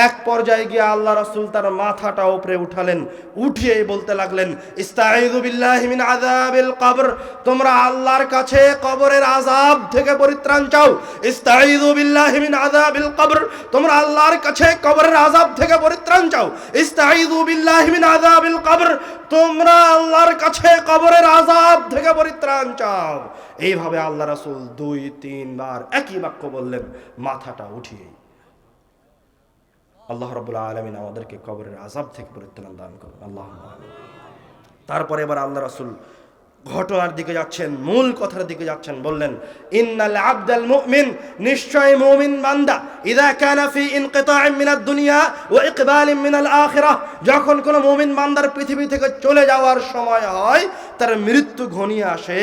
এক পর্যায়ে গিয়ে আল্লাহ রাসূল তার মাথাটা উপরে উঠালেন, উঠিয়ে বলতে লাগলেন, ইস্তাঈযু বিল্লাহি মিন আযাবিল কবর, তোমরা আল্লাহর কাছে কবরের আযাব থেকে পরিত্রাণ চাও। ইস্তাঈযু বিল্লাহি মিন আযাবিল কবর, তোমরা আল্লাহর কাছে কবরের আযাব থেকে পরিত্রাণ চাও। ইস্তাঈযু বিল্লাহি মিন আযাবিল কবর, তোমরা আল্লাহর কাছে কবরের আযাব থেকে পরিত্রাণ চাও। এইভাবে আল্লাহ রাসূল 2-3 বার একই বাক্য বললেন, মাথাটা উঠিয়ে। আল্লাহ রাব্বুল আলামিন আমাদেরকে কবরের আযাব থেকে পরিত্রাণ দান করুন, আল্লাহুম্মা আমিন। তারপরে এবার আল্লাহ রাসূল ঘটনার দিকে যাচ্ছেন, মূল কথার দিকে যাচ্ছেন। বললেন, ইন্নাল আবদাল মুমিন, নিশ্চয় মুমিন বান্দা, ইযা কানা ফি ইনকিতাইম মিনাদ দুনিয়া ওয়া ইকবালিন মিনাল আখিরাহ, যখন কোনো মুমিন বান্দার পৃথিবী থেকে চলে যাওয়ার সময় হয়, তার মৃত্যু ঘনিয়ে আসে,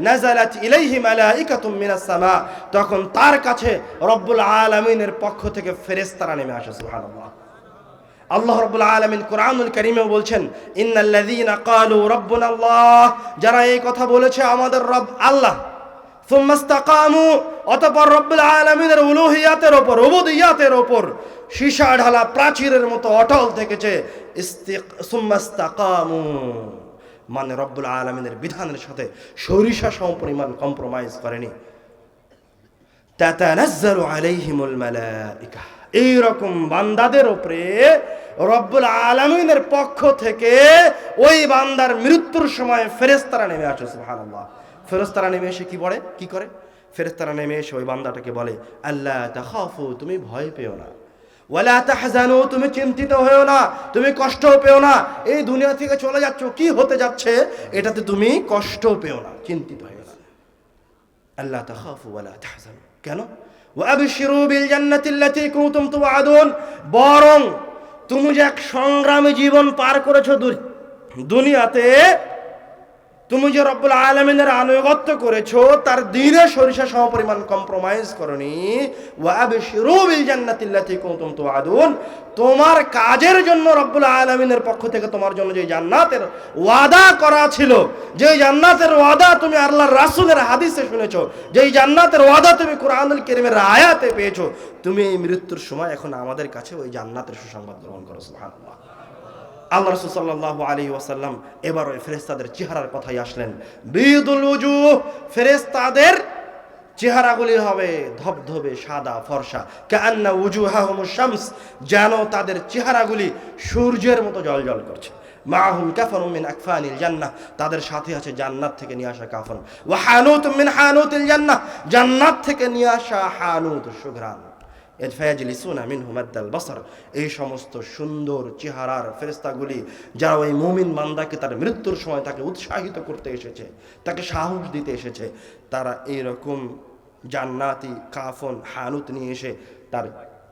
নাযালাত ইলাইহি মালাইকাতুম মিনাস সামা, তখন তার কাছে রব্বুল আলামিনের পক্ষ থেকে ফেরেশতারা নেমে আসে। সুবহানাল্লাহ। আল্লাহ রাব্বুল আলামিন কোরআনুল কারীমে বলছেন, ইন্নাল্লাযীনা ক্বালু রাব্বুনাল্লাহ, যারা এই কথা বলেছে আমাদের রব আল্লাহ, সুম্মা ইসতাকামু, অতঃপর রব্বুল আলামিনের উলুহিয়াতের উপর, উবুদিয়াতের উপর সীসা ঢালা প্রাচীরের মতো অটল থেকেছে। সুম্মা ইসতাকামু মানে রব্বুল আলামিনের বিধানের সাথে সরিষা সমপরিমাণ কম্প্রোমাইজ করেনি। তাতানাজ্জালু আলাইহিমুল মালাইকা, এইরকম বান্দাদের উপরে রব্বুল আলামিনের পক্ষ থেকে ওই বান্দার মৃত্যুর সময় ফেরেশতারা নেমে আসে। সুবহানাল্লাহ। ফেরেশতারা নেমে এসে কি করে? ফেরেশতারা নেমে এসে ওই বান্দাটাকে বলে, আল্লাহ তাখাফু, তুমি ভয় পেও না, ওয়ালা তাহজানু, তুমি চিন্তিত হয়েও না, তুমি কষ্টও পেও না। এই দুনিয়া থেকে চলে যাচ্ছ, কি হতে যাচ্ছে এটাতে তুমি কষ্টও পেও না, চিন্তিত হয়েও না। আল্লা তাখাফু ওয়ালা তাহজানু, কেন? ওয়াবশিরু বিল জান্নাতিল্লাতী কুনতুম তুআদুন, বরং তুমি যে এক সংগ্রামী জীবন পার করেছো দুনিয়াতে, তুমি যে রব্বুল আলামিনের আনুগত্য করেছো, তার দ্বীনে সরিষা সমপরিমাণ কম্প্রোমাইজ করনি। ওয়াবশিরু বিল জান্নাতিল্লাতী কুনতুম তুআদুন, তোমার কাজের জন্য রব্বুল আলামিনের পক্ষ থেকে তোমার জন্য যে জান্নাতের ওয়াদা করা ছিল, যে জান্নাতের ওয়াদা তুমি আল্লাহর রাসূলের হাদিসে শুনেছো, যেই জান্নাতের ওয়াদা তুমি কোরআনুল কারীমের আয়াতে পেয়েছো, তুমি এই মৃত্যুর সময় এখন আমাদের কাছে ওই জান্নাতের সুসংবাদ গ্রহণ করো। সুবহানাল্লাহ। আল্লাহ রাসূল সাল্লাল্লাহু আলাইহি ওয়াসাল্লাম এবার ওই ফেরেশতাদের চেহারার কথাই আসলেন। বিদুল উজুহ, ফেরেশতাদের চেহারাগুলি হবে ধবধবে সাদা ফর্সা, কাআন্না উজুহাহুমুশ শামস, যেন তাদের চেহারাগুলি সূর্যের মতো জ্বলজ্বল করছে। মাআহুম কাফানুম মিন আকফানিল জান্নাহ, তাদের সাথে আছে জান্নাত থেকে নিয়ে আসা কাফন। ওয়া হানুতুম মিন হানুতিল জান্নাহ, জান্নাত থেকে নিয়ে আসা হানুত, সুঘ্রাণ। ফায়াজলিসুনা মিনহু মাদ্দাল বাসার, এই সমস্ত সুন্দর চেহারার ফেরেশতাগুলি যারা ওই মুমিন বান্দাকে তার মৃত্যুর সময় তাকে উৎসাহিত করতে এসেছে, তাকে সাহস দিতে এসেছে, তারা এইরকম জান্নাতি কাফন হানুত নিয়ে এসে তার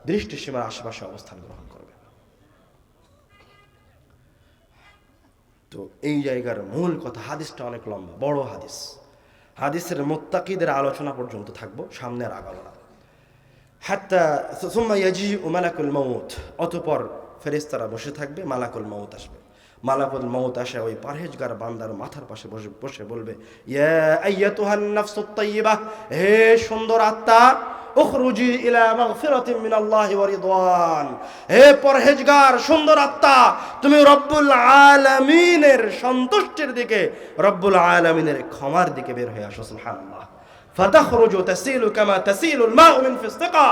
দৃষ্টিসীমার আশেপাশে অবস্থান গ্রহণ করবে। তো এই জায়গার মূল কথা, হাদিসটা অনেক লম্বা, বড় হাদিস, হাদিসের মুত্তাকিদের আলোচনা পর্যন্ত থাকবো, সামনে আর আগাবো না। হাত্তা সুম্মা ইয়াজিউ মালাকুল মাউত, অতঃপর ফেরেশতারা বসে থাকবে, মালাকুল মাউত আসবে। মালাকুল মাউত আসে ওই পরহেজগার বান্দার মাথার পাশে বসে বলবে, ইয়া আইয়াতুহান নাফসুত তাইয়্যিবাহ, হে সুন্দর আত্মা, উখরুজি ইলা মাগফিরাতিন মিনাল্লাহি ওয়া রিদওয়ান, হে পরহেজগার সুন্দর আত্মা, তুমি রব্বুল আলামিনের সন্তুষ্টির দিকে, রব্বুল আলামিনের ক্ষমার দিকে বের হয়ে আসো। সুবহানাল্লাহ। ফাতাখরুজু তাসিলু কামা তাসিলুল মাউ মিন ফিসতিকা,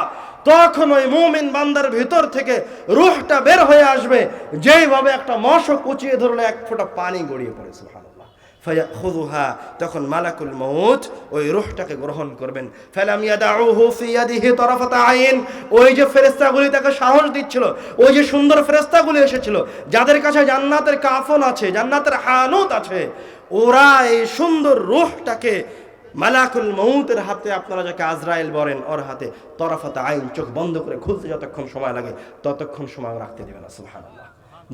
তখন ওই মুমিন বান্দার ভিতর থেকে রূহটা বের হয়ে আসবে যেইভাবে একটা মশক কুচিয়ে ধরলে এক ফোঁটা পানি গড়িয়ে পড়ে। সুবহানাল্লাহ। ফায়াখুযুহা, তখন মালাকুল মউত ওই রূহটাকে গ্রহণ করবেন। ফালাম ইয়াদাউহু ফি ইয়াদিহি তারাফাতা আইন, ওই যে ফেরেশতাগুলি তাকে সাহস দিচ্ছিল, ওই যে সুন্দর ফেরেশতাগুলি এসেছিল, যাদের কাছে জান্নাতের কাফন আছে, জান্নাতের হানুত আছে, ওরা এই সুন্দর রূহটাকে মালাকুল মউতের হাতে, আপনারা যাকে আজরাইল বলেন, ওর হাতে তরফাতে আইন, চোখ বন্ধ করে খুলতে যতক্ষণ সময় লাগে ততক্ষণ সময় রাখতে দেবে না। সুবহানাল্লাহ।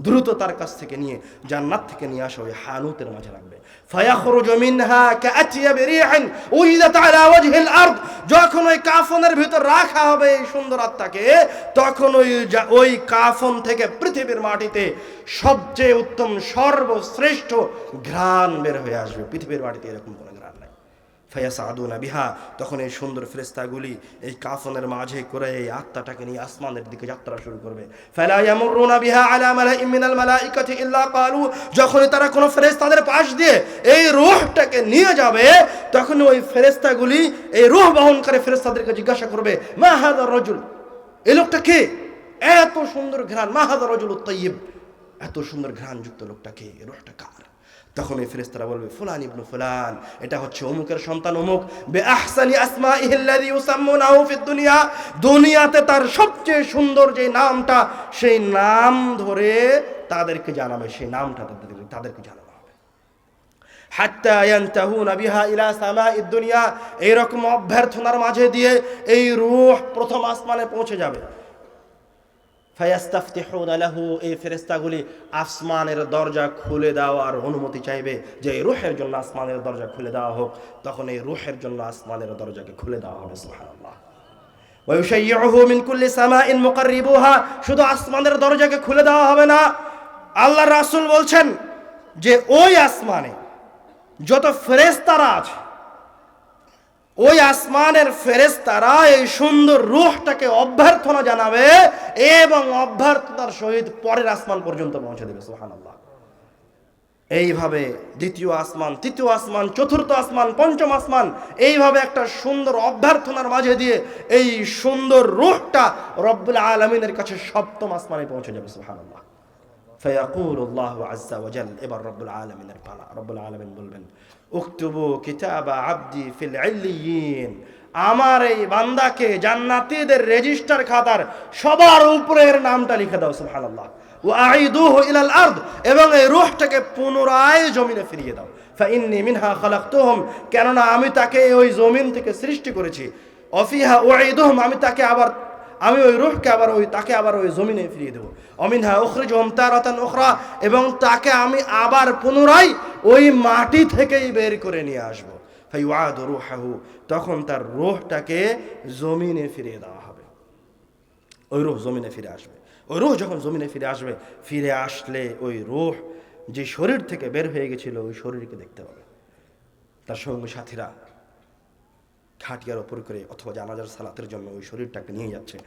দ্রুত তার কাছ থেকে নিয়ে জান্নাত থেকে নিয়ে আসা ওই হানুতের মাঝে রাখবে। ফায়াখরুজু মিনহা কাআতিয়াবি রিহিন উজিদাত আলা ওয়াজহিল আরদ, যখন ওই কাফনের ভিতর রাখা হবে এই সুন্দর আত্মাকে, তখন ওই কাফন থেকে পৃথিবীর মাটিতে সবচেয়ে উত্তম সর্বশ্রেষ্ঠ ঘ্রাণ বের হয়ে আসবে। পৃথিবীর মাটিতে এরকম কোনো ঘ্রাণ নাই। ফায়াসাদুনা বিহা, তখন এই সুন্দর ফেরেশতাগুলি এই কাফনের মাঝে করে এই আত্মাটাকে নিয়ে আসমানের দিকে যাত্রা শুরু করবে। ফালা ইয়ামুরুনা বিহা আলা মালাইন মিনাল মালাইকাতি ইল্লা ক্বালু, যখন তারা কোনো ফেরেশতাদের পাশ দিয়ে এই রূহটাকে নিয়ে যাবে, তখন ওই ফেরেশতাগুলি এই রূহ বহনকারী ফেরেশতাদেরকে জিজ্ঞাসা করবে, মা হাযা রাজুল, এই লোকটা কে, এত সুন্দর ঘ্রাণ, মা হাযা রাজুলুত তাইয়্যিব, এত সুন্দর ঘ্রাণযুক্ত লোকটা কে, এই রূহটা কার? তখন এই ফেরেশতারা বলবে, ফুলান ইবনু ফুলান, এটা হচ্ছে অমুকের সন্তান অমুক, বিআহসানি আসমাইহি আল্লাযী ইউসাম্মুনাহু ফিদ দুনিয়া, দুনিয়াতে তার সবচেয়ে সুন্দর যে নামটা, সেই নাম ধরে তাদেরকে জানাবে, সেই নামটা তাদেরকে জানানো হবে। হাত্তা ইয়ানতাহুনা বিহা ইলা সামাইদ দুনিয়া, এইরকম অভ্যর্থনার মাঝে দিয়ে এই রূহ প্রথম আসমানে পৌঁছে যাবে। ফায়াস্তাফতিহুনা লাহু, এই ফেরেশতাগুলি আসমানের দরজা খুলে দেওয়ার অনুমতি চাইবে, যে এই রূহের জন্য আসমানের দরজা খুলে দেওয়া হোক। তখন এই রূহের জন্য আসমানের দরজাকে খুলে দেওয়া হবে। সুবহানাল্লাহ। ওয়া ইউশাইয়ুহু মিন কুল্লি সামাইন মুকাররিবুহা, শুধু আসমানের দরজাকে খুলে দেওয়া হবে না, আল্লাহর রাসূল বলছেন যে ওই আসমানে যত ফেরেশতারা আছে, ওই আসমানের ফেরেশতারা এই সুন্দর রূহটাকে অভ্যর্থনা জানাবে এবং অভ্যর্থনার সহিত পরের আসমান পর্যন্ত পৌঁছে দেবে। সুবহানাল্লাহ। এইভাবে দ্বিতীয় আসমান, তৃতীয় আসমান, চতুর্থ আসমান, পঞ্চম আসমান, এইভাবে একটা সুন্দর অভ্যর্থনার মাঝে দিয়ে এই সুন্দর রূহটা রব্বুল আলামিনের কাছে সপ্তম আসমানে পৌঁছে যাবে। সুবহানাল্লাহ। ফায়াকুলুল্লাহু আযজা ওয়া জাল, এবার রব্বুল আলামিনের পালা। রব্বুল আলামিন বলবেন, উকতুবু কিতাবা আবদি ফিল ইল্লিয়িন, আমার এই বান্দাকে জান্নাতীদের রেজিস্টার খাতার সবার উপরের নামটা লিখে দাও। সুবহানাল্লাহ। ওয়া আইদুহু ইলাল আরদ, এবং এই রূহটাকে পুনরায় জমিনে ফিরিয়ে দাও। ফাইন্নী মিনহা খালাকতুহুম, কেননা আমি তাকে ওই জমিন থেকে সৃষ্টি করেছি। অফিহা উঈদুহুম, আমি ওই রূহকে তাকে আবার ওই জমিনে ফিরিয়ে দেবো। অমিনহা উখরিজুহুম তারাতান উখরা, এবং তাকে আমি আবার পুনরায় ওই মাটি থেকেই বের করে নিয়ে আসবো। ফায়ুআদু রূহাহু, তখন তার রূহটাকে জমিনে ফিরিয়ে দেওয়া হবে। ওই রূহ জমিনে ফিরে আসবে। ওই রূহ যখন জমিনে ফিরে আসবে, ফিরে আসলে ওই রূহ যে শরীর থেকে বের হয়ে গেছিল ওই শরীরকে দেখতে পাবে। তার সঙ্গী সাথীরা খাটিয়ার ওপর করে অথবা জানাজার সালাতের জন্য ওই শরীরটাকে নিয়ে যাচ্ছে,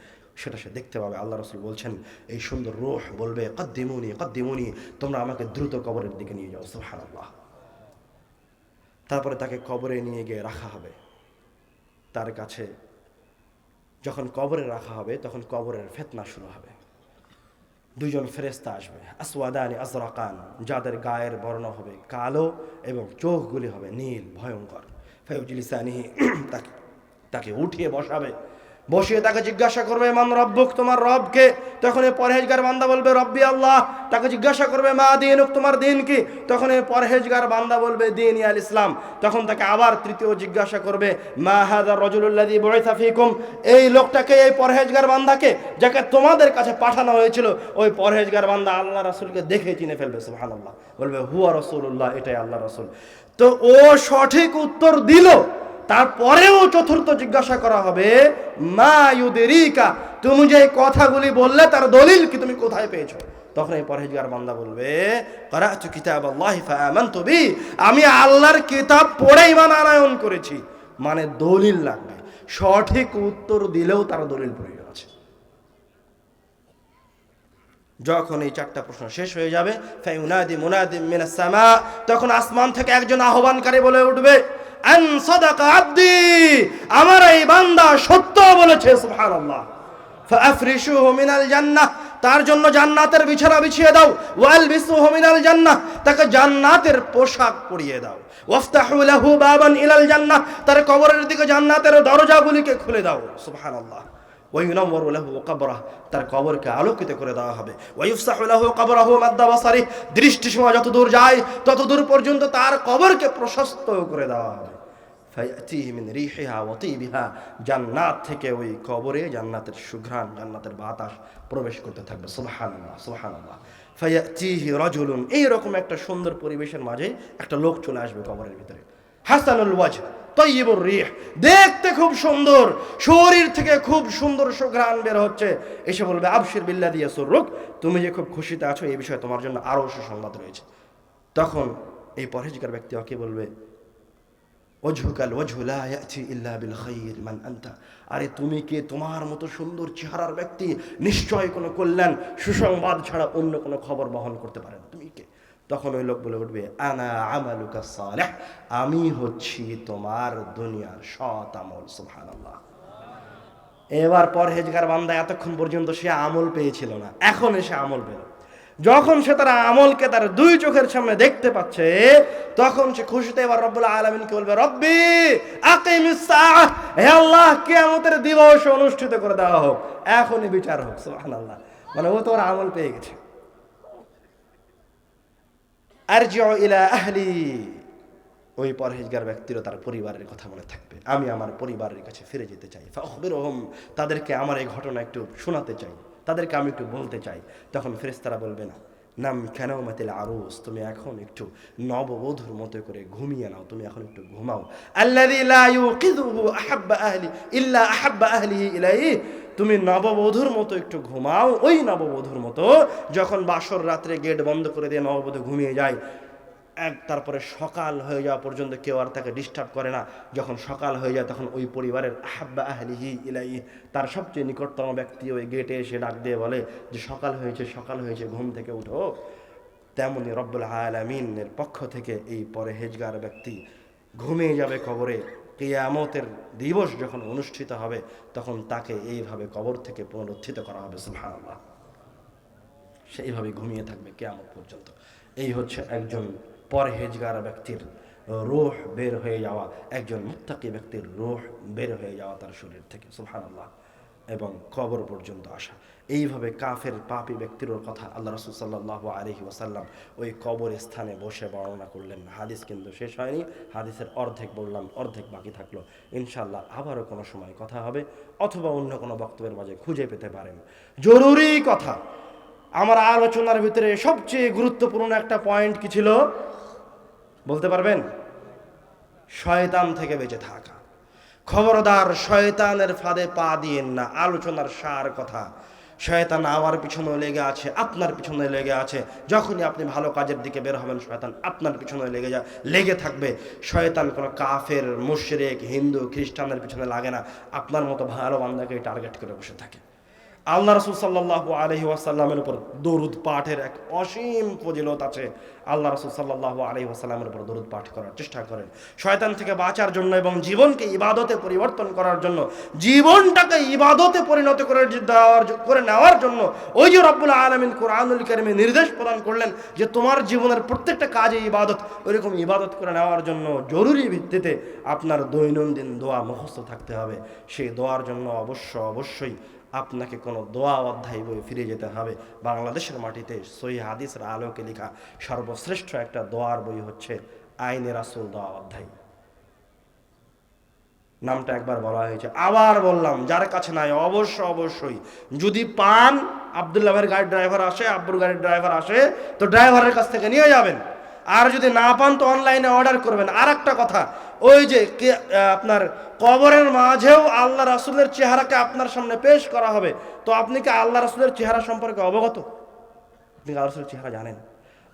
সেটা সে দেখতে পাবে। আল্লাহ রাসূল বলছেন, এই সুন্দর রূহ বলবে, কদ্দিমুনি কদ্দিমুনি, তোমরা আমাকে দ্রুত কবরের দিকে নিয়ে যাও। সুবহানাল্লাহ। তারপরে তাকে কবরে নিয়ে গিয়ে রাখা হবে। তার কাছে যখন কবরে রাখা হবে তখন কবরের ফিতনা শুরু হবে। দুইজন ফেরেশতা আসবে, আসওয়াদানি আজরাকান, যাদের গায়ের বর্ণ হবে কালো এবং চোখগুলি হবে নীল, ভয়ঙ্কর। ফায়ুজলিসানিহি, তাকে উঠিয়ে বসাবে। বসিয়ে তাকে জিজ্ঞাসা করবে, মান রব্বুক, তোমার রবকে? তখন এই পরহেজগার বান্দা বলবে, রব্বি আল্লাহ। তাকে জিজ্ঞাসা করবে, মা দীনুক, তোমার দিন কি? তখন এই পরহেজগার বান্দা বলবে, দীনি আল ইসলাম। তখন তাকে আবার তৃতীয় জিজ্ঞাসা করবে, মা হাযা রাজুলুল্লাযী বুইসা ফীকুম, এই লোকটাকে, এই পরহেজগার বান্দাকে যাকে তোমাদের কাছে পাঠানো হয়েছিল। ওই পরহেজগার বান্দা আল্লাহ রাসূলকে দেখে চিনে ফেলবে। সুবহানাল্লাহ। বলবে, হুয়া রাসূলুল্লাহ, এটাই আল্লাহ রাসূল। তো ও সঠিক উত্তর দিল। তারপরেও চতুর্থ জিজ্ঞাসা করা হবে, মা ইউদরিকা, তুমি যে কথাগুলি বললে তার দলিল কি, তুমি কোথায় পেয়েছো? তখন এই পরহেজগার বান্দা বলবে, ক্বরা'তু কিতাবাল্লাহি ফাআমানতু বি, আমি আল্লাহর কিতাব পড়ে ঈমান আনয়ন করেছি। মানে দলিল লাগবে। সঠিক উত্তর দিলেও তার দলিল প্রয়োজন আছে। যখন এই চারটা প্রশ্ন শেষ হয়ে যাবে, ফায়ুনাদি মুনাদিম মিনাস সামা, তখন আসমান থেকে একজন আহ্বানকারী বলে উঠবে, আন সাদাকা আবদি, আমার এই বান্দা সত্য বলেছে। সুবহানাল্লাহ। ফাআফরিশুহু মিনাল জান্নাহ, তার জন্য জান্নাতের বিছানা বিছিয়ে দাও। ওয়ালবিসুহু মিনাল জান্নাহ, তাকে জান্নাতের পোশাক পরিয়ে দাও। ওয়াফতাহু লাহু বাবান ইলাল জান্নাহ, তার কবরের দিকে জান্নাতের দরজাগুলিকে খুলে দাও। সুবহানাল্লাহ। ওয়ায়ুনাওয়ারু লাহু কবরাহ, তার কবরকে আলোকিত করে দেওয়া হবে। ওয়ায়ুফসাহু লাহু কবরাহু মাদ্দা বাসারি, দৃষ্টিসীমা যতদূর যায় ততদূর পর্যন্ত তার কবরকে প্রশস্ত করে দেওয়া হবে। ফায়াতিহি মিন রিহিহা ওয়া তিবিহা, জান্নাত থেকে ওই কবরে জান্নাতের সুঘ্রাণ, জান্নাতের বাতাস প্রবেশ করতে থাকবে। সুবহানাল্লাহ, সুবহানাল্লাহ। ফায়াতিহি রাজুলুন, এইরকম একটা সুন্দর পরিবেশের মাঝে একটা লোক চলে আসবে কবরের ভিতরে। হাসানুল ওয়াজহ তয়্যিবুর রিহ, দেখতে খুব সুন্দর, শরীর থেকে খুব সুন্দর সুঘ্রাণ বের হচ্ছে। এসে বলবে, আবশির বিল্লাযী ইয়াসুররুক, তুমি যে খুব খুশিতে আছো এই বিষয়ে তোমার জন্য আরো সুসংবাদ রয়েছে। তখন এই পরহেজগার ব্যক্তি ওকে বলবে, ওয়াজহুকাল ওয়াজহু লা ইয়াতি ইল্লা বিল খাইর মান আনতা, আরে তুমি কে? তোমার মতো সুন্দর চেহারার ব্যক্তি নিশ্চয় কোনো কল্যাণ সুসংবাদ ছাড়া অন্য কোনো খবর বহন করতে পারে না, তুমি কে? তখন ওই লোক বলে উঠবে, আনা আমালুকা সালেহ, আমি হচ্ছি তোমার দুনিয়ার সৎ আমল। সুবহানাল্লাহ। এবার পরহেজগার বান্দা এতক্ষণ পর্যন্ত সে আমল পেয়েছিল না, এখন এসে আমল পেল। যখন সে তার আমলকে তার দুই চোখের সামনে দেখতে পাচ্ছে, তখন সে খুশিতে এবার রব্বুল আলামিনকে বলবে, রব্বি আকিমিস সাআহ, হে আল্লাহ, কিয়ামতের দিবস অনুষ্ঠিত করে দেওয়া হোক, এখনই বিচার হোক। সুবহানাল্লাহ। মানে ও তোর আমল পেয়ে গেছে। আরজিউ ইলা আহলি, ওই পরহেজগার ব্যক্তিরও তার পরিবারের কথা মনে থাকবে, আমি আমার পরিবারের কাছে ফিরে যেতে চাই। ফাখবিরহুম, তাদেরকে আমার এই ঘটনা একটু শোনাতে চাই, তাদেরকে আমি একটু বলতে চাই। তখন ফেরেশতারা বলবে, না, নাম কানাউমাতিল আরুস, তুমি এখন একটু নববধূর মতো করে ঘুমিয়ে নাও, তুমি এখন একটু ঘুমাও। আল্লাযী লা ইউকিযুহু আহাব্বা আহলি ইল্লা আহাব্বা আহলিহি ইলাইহি, তুমি নববধূর মতো একটু ঘুমাও, ওই নববধূর মতো যখন বাসর রাত্রে গেট বন্ধ করে দিয়ে নববধূ ঘুমিয়ে যায়, তারপরে সকাল হয়ে যাওয়া পর্যন্ত কেউ আর তাকে ডিস্টার্ব করে না। যখন সকাল হয়ে যায় তখন ওই পরিবারের আহাব্বা আহলিহি ইলাইহি, তার সবচেয়ে নিকটতম ব্যক্তি ওই গেটে এসে ডাক দিয়ে বলে যে সকাল হয়েছে, সকাল হয়েছে, ঘুম থেকে উঠো। তেমনি রব্বুল আলামিনের পক্ষ থেকে এই পরহেজগার ব্যক্তি ঘুমিয়ে যাবে কবরে। কিয়ামতের দিবস যখন অনুষ্ঠিত হবে তখন তাকে এইভাবে কবর থেকে পুনরুত্থিত করা হবে। সুবহানাল্লাহ। সে এইভাবে ঘুমিয়ে থাকবে কিয়ামত পর্যন্ত। এই হচ্ছে একজন পরহেজগার ব্যক্তির রূহ বের হয়ে যাওয়া, একজন মুত্তাকি ব্যক্তির রূহ বের হয়ে যাওয়া তার শরীর থেকে, সুবহানাল্লাহ, এবং কবর পর্যন্ত আসা। এইভাবে কাফের পাপী ব্যক্তিরও কথা আল্লাহ রাসূল সাল্লাল্লাহু আলাইহি ওয়াসাল্লাম ওই কবর স্থানে বসে বর্ণনা করলেন। হাদিস কিন্তু শেষ হয়নি, হাদিসের অর্ধেক বললাম, অর্ধেক বাকি থাকলো। ইনশাআল্লাহ আবারও কোনো সময় কথা হবে, অথবা অন্য কোনো বক্তব্যের মাঝে খুঁজে পেতে পারেন। জরুরি কথা, আমার আলোচনার ভিতরে সবচেয়ে গুরুত্বপূর্ণ একটা পয়েন্ট কি ছিল বলতে পারবেন? শয়তান থেকে বেঁচে থাকা। খবরদার শয়তানের ফাঁদে পা দিয়েন না। আলোচনার সার কথা, শয়তান আমার পিছনে লেগে আছে, আপনার পিছনে লেগে আছে। যখনই আপনি ভালো কাজের দিকে বের হবেন, শয়তান আপনার পিছনে লেগে থাকবে। শয়তান কোনো কাফের, মুশরিক, হিন্দু, খ্রিস্টানের পিছনে লাগে না, আপনার মতো ভালো বান্দাকে টার্গেট করে বসে থাকে। আল্লাহ রাসূল সাল্লাল্লাহু আলাইহি ওয়াসাল্লামের উপর দরুদ পাঠের এক অসীম ফজিলত আছে। আল্লাহ রাসূল সাল্লাল্লাহু আলাইহি ওয়াসাল্লামের উপর দরুদ পাঠ করার চেষ্টা করেন শয়তান থেকে বাঁচার জন্য এবং জীবনকে ইবাদতে পরিবর্তন করার জন্য, জীবনটাকে ইবাদতে পরিণত করে নেওয়ার জন্য। ওই যে রব্বুল আলামিন কুরআনুল কারীমে নির্দেশ প্রদান করলেন যে তোমার জীবনের প্রত্যেকটা কাজে ইবাদত, ওইরকম ইবাদত করে নেওয়ার জন্য জরুরি ভিত্তিতে আপনার দৈনন্দিন দোয়া মুখস্থ থাকতে হবে। সেই দোয়ার জন্য অবশ্যই আপনাকে কোনো দোয়া অধ্যায় বই ফিরে যেতে হবে। বাংলাদেশের মাটিতে সহিহ হাদিসের আলোকে লেখা সর্বশ্রেষ্ঠ একটা দোয়ার বই হচ্ছে আইনে রাসূল দোয়া অধ্যায়। নামটা একবার বলা হয়েছে, আবার বললাম, যার কাছে নাই অবশ্যই যদি পান, আব্দুল্লাহ ভাইয়ের গাড়ির ড্রাইভার আসে, আব্বুর গাড়ির ড্রাইভার আসে, তো ড্রাইভারের কাছ থেকে নিয়ে যাবেন। আর যদি না পান তো অনলাইনে অর্ডার করবেন। আর একটা কথা, ওই যে আপনার কবরের মাঝেও আল্লাহ রাসূলের চেহারাকে আপনার সামনে পেশ করা হবে। তো আপনি কি আল্লাহ রাসূলের চেহারা সম্পর্কে অবগত? আপনি আল্লাহ রাসূলের চেহারা জানেন?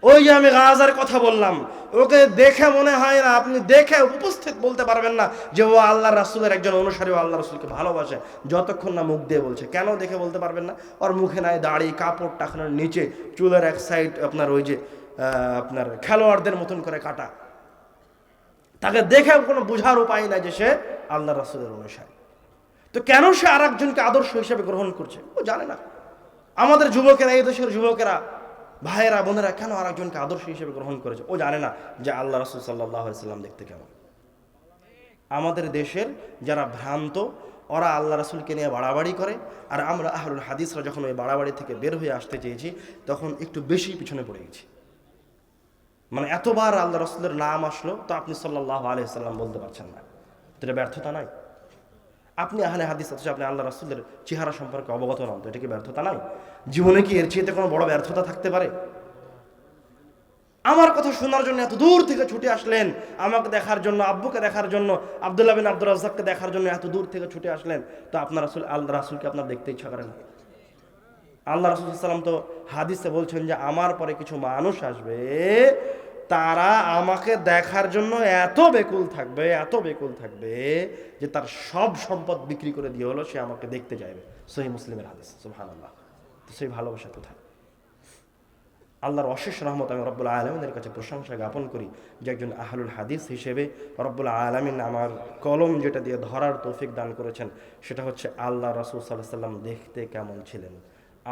ওই যে আমি গাজার কথা বললাম, ওকে দেখে মনে হয় না, আপনি দেখে উপস্থিত বলতে পারবেন না যে ও আল্লাহ রাসূলের একজন অনুসারী, ও আল্লাহ রাসূলকে ভালোবাসে, যতক্ষণ না মুখ দিয়ে বলছে। কেন দেখে বলতে পারবেন না? ওর মুখে নাই দাড়ি, কাপড় টাকানোর নিচে চুলের এক সাইড আপনার ওই যে আপনার খেলোয়াড়দের মতন করে কাটা। তাকে দেখে কোনো বোঝার উপায় নাই যে সে আল্লাহ রাসূলের অনুসারী। তো কেন সে আর একজনকে আদর্শ হিসেবে গ্রহণ করছে? ও জানে না। আমাদের যুবকেরা, এই দেশের যুবকেরা, ভাইয়েরা, বোনেরা কেন আর একজনকে আদর্শ হিসেবে গ্রহণ করেছে? ও জানে না যে আল্লাহ রাসূল সাল্লাল্লাহু আলাইহি ওয়াসাল্লাম দেখতে কেমন। আমাদের দেশের যারা ভ্রান্ত, ওরা আল্লাহ রাসূলকে নিয়ে বাড়াবাড়ি করে, আর আমরা আহলুল হাদিসরা যখন ওই বাড়াবাড়ি থেকে বের হয়ে আসতে চেয়েছি, তখন একটু বেশি পিছনে পড়ে গেছি। মানে এতবার আল্লাহ রাসূলের নাম আসলো, তো আপনি সাল্লাল্লাহু আলাইহি ওয়াসাল্লাম বলতে পারছেন না, এটা ব্যর্থতা নাই? আপনি আহলে হাদিস অথচ আপনি আল্লাহ রাসূলের চেহারা সম্পর্কে অবগত নন, তো এটা কি ব্যর্থতা নাই? জীবনে কি এর চেয়ে কোনো বড় ব্যর্থতা থাকতে পারে? আমার কথা শোনার জন্য এত দূর থেকে ছুটে আসলেন, আমাকে দেখার জন্য, আব্বুকে দেখার জন্য, আব্দুল্লাহ বিন আব্দুর রাজ্জাককে দেখার জন্য এত দূর থেকে ছুটে আসলেন, তো আপনার আল্লাহ রাসূলকে আপনার দেখতে ইচ্ছা করে না? আল্লাহ রাসূল সাল্লাল্লাহু আলাইহি ওয়াসাল্লাম তো হাদিসে বলছেন যে আমার পরে কিছু মানুষ আসবে, তারা আমাকে দেখার জন্য এত বেকুল থাকবে যে তার সব সম্পদ বিক্রি করে দিয়ে হলো সে আমাকে দেখতে চাইবে। সহিহ মুসলিমের হাদিস। সুবহানাল্লাহ। তো সেই ভালোবাসা কোথায়? আল্লাহর অশেষ রহমত, আমি রব্বুল আলামিনের কাছে প্রশংসা জ্ঞাপন করি যে একজন আহলুল হাদিস হিসেবে রব্বুল আলামিন আমার কলম যেটা দিয়ে ধরার তৌফিক দান করেছেন, সেটা হচ্ছে আল্লাহ রাসূল সাল্লাল্লাহু আলাইহি ওয়াসাল্লাম দেখতে কেমন ছিলেন।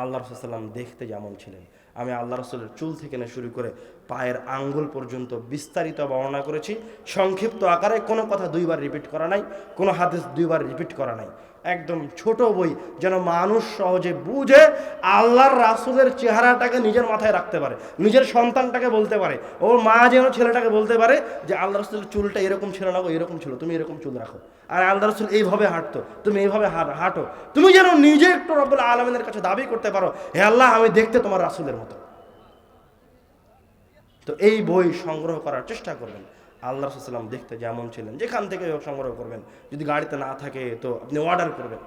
আল্লাহ রাসূল সাল্লাল্লাহু আলাইহি ওয়াসাল্লাম দেখতে যেমন ছিলেন, আমি আল্লাহ রাসূলের চুল থেকে শুরু করে পায়ের আঙ্গুল পর্যন্ত বিস্তারিত বর্ণনা করেছি, সংক্ষিপ্ত আকারে। কোনো কথা দুইবার রিপিট করা নাই, কোনো হাদিস দুইবার রিপিট করা নাই। একদম ছোট বই, যেন মানুষ সহজে বুঝে আল্লাহর রাসূলের চেহারাটাকে নিজের মাথায় রাখতে পারে, নিজের সন্তানটাকে বলতে পারে, ওর মা যেন ছেলেটাকে বলতে পারে যে আল্লাহ রাসূলের চুলটা এরকম ছিল না, এরকম ছিল, তুমি এরকম চুল রাখো। আর আল্লাহ রাসূল এইভাবে হাঁটতো, তুমি এইভাবে হাঁটো। তুমি যেন নিজে একটু রব্বুল আলামিনের কাছে দাবি করতে পারো, হে আল্লাহ, আমি দেখতে তোমার রাসূলের মতো। তো এই বই সংগ্রহ করার চেষ্টা করবেন। আল্লাহ রাসূল সাল্লাল্লাহু আলাইহি ওয়াসাল্লাম দেখতে যেমন ছিলেন, যেখান থেকে সংগ্রহ করবেন। যদি গাড়িতে না থাকে তো আপনি অর্ডার করবেন,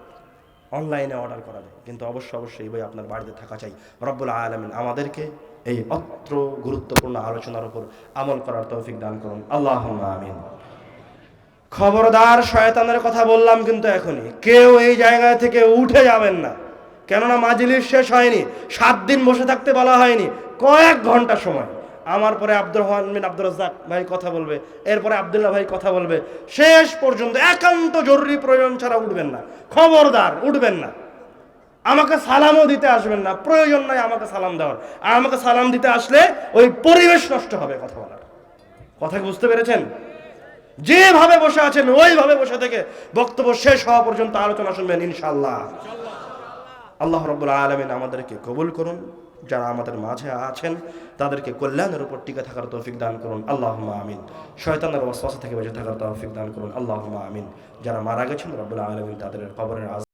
অনলাইনে অর্ডার করা যায়, কিন্তু অবশ্যই এই বই আপনার বাড়িতে থাকা চাই। রব্বুল আলামিন আমাদেরকে এই অত্র গুরুত্বপূর্ণ আলোচনার উপর আমল করার তৌফিক দান করুন, আল্লাহুম্মা আমিন। খবরদার, শয়তানের কথা বললাম কিন্তু এখনই কেউ এই জায়গা থেকে উঠে যাবেন না, কেননা মাজলিস শেষ হয়নি, 7 দিন বসে থাকতে বলা হয়নি, কয়েক ঘন্টা সময়। আমার পরে আব্দুর রহমান বিন আব্দুর রাজ্জাক ভাই কথা বলবে, এরপরে আব্দুল্লাহ ভাই কথা বলবে, শেষ পর্যন্ত একান্ত জরুরি প্রয়োজন ছাড়া উঠবেন না, খবরদার উঠবেন না। আমাকে সালামও দিতে আসবেন না, প্রয়োজন নাই আমাকে সালাম দেওয়ার। আর আমাকে সালাম দিতে আসলে ওই পরিবেশ নষ্ট হবে কথা বলার। কথা কি বুঝতে পেরেছেন? যেভাবে বসে আছেন ওইভাবে বসে থেকে বক্তব্য শেষ হওয়া পর্যন্ত আলোচনা শুনবেন ইনশাআল্লাহ। আল্লাহ রাব্বুল আলামিন আমাদেরকে কবুল করুন। যারা আমাদের মাঝে আছেন তাদেরকে কল্যাণের উপর টিকে থাকার তৌফিক দান করুন, আল্লাহুম্মা আমিন। শয়তানের ওয়াসওয়াসা থেকে বেঁচে থাকার তৌফিক দান করুন, আল্লাহুম্মা আমিন। যারা মারা গেছেন রব্বুল আলামিন তাদের কবরের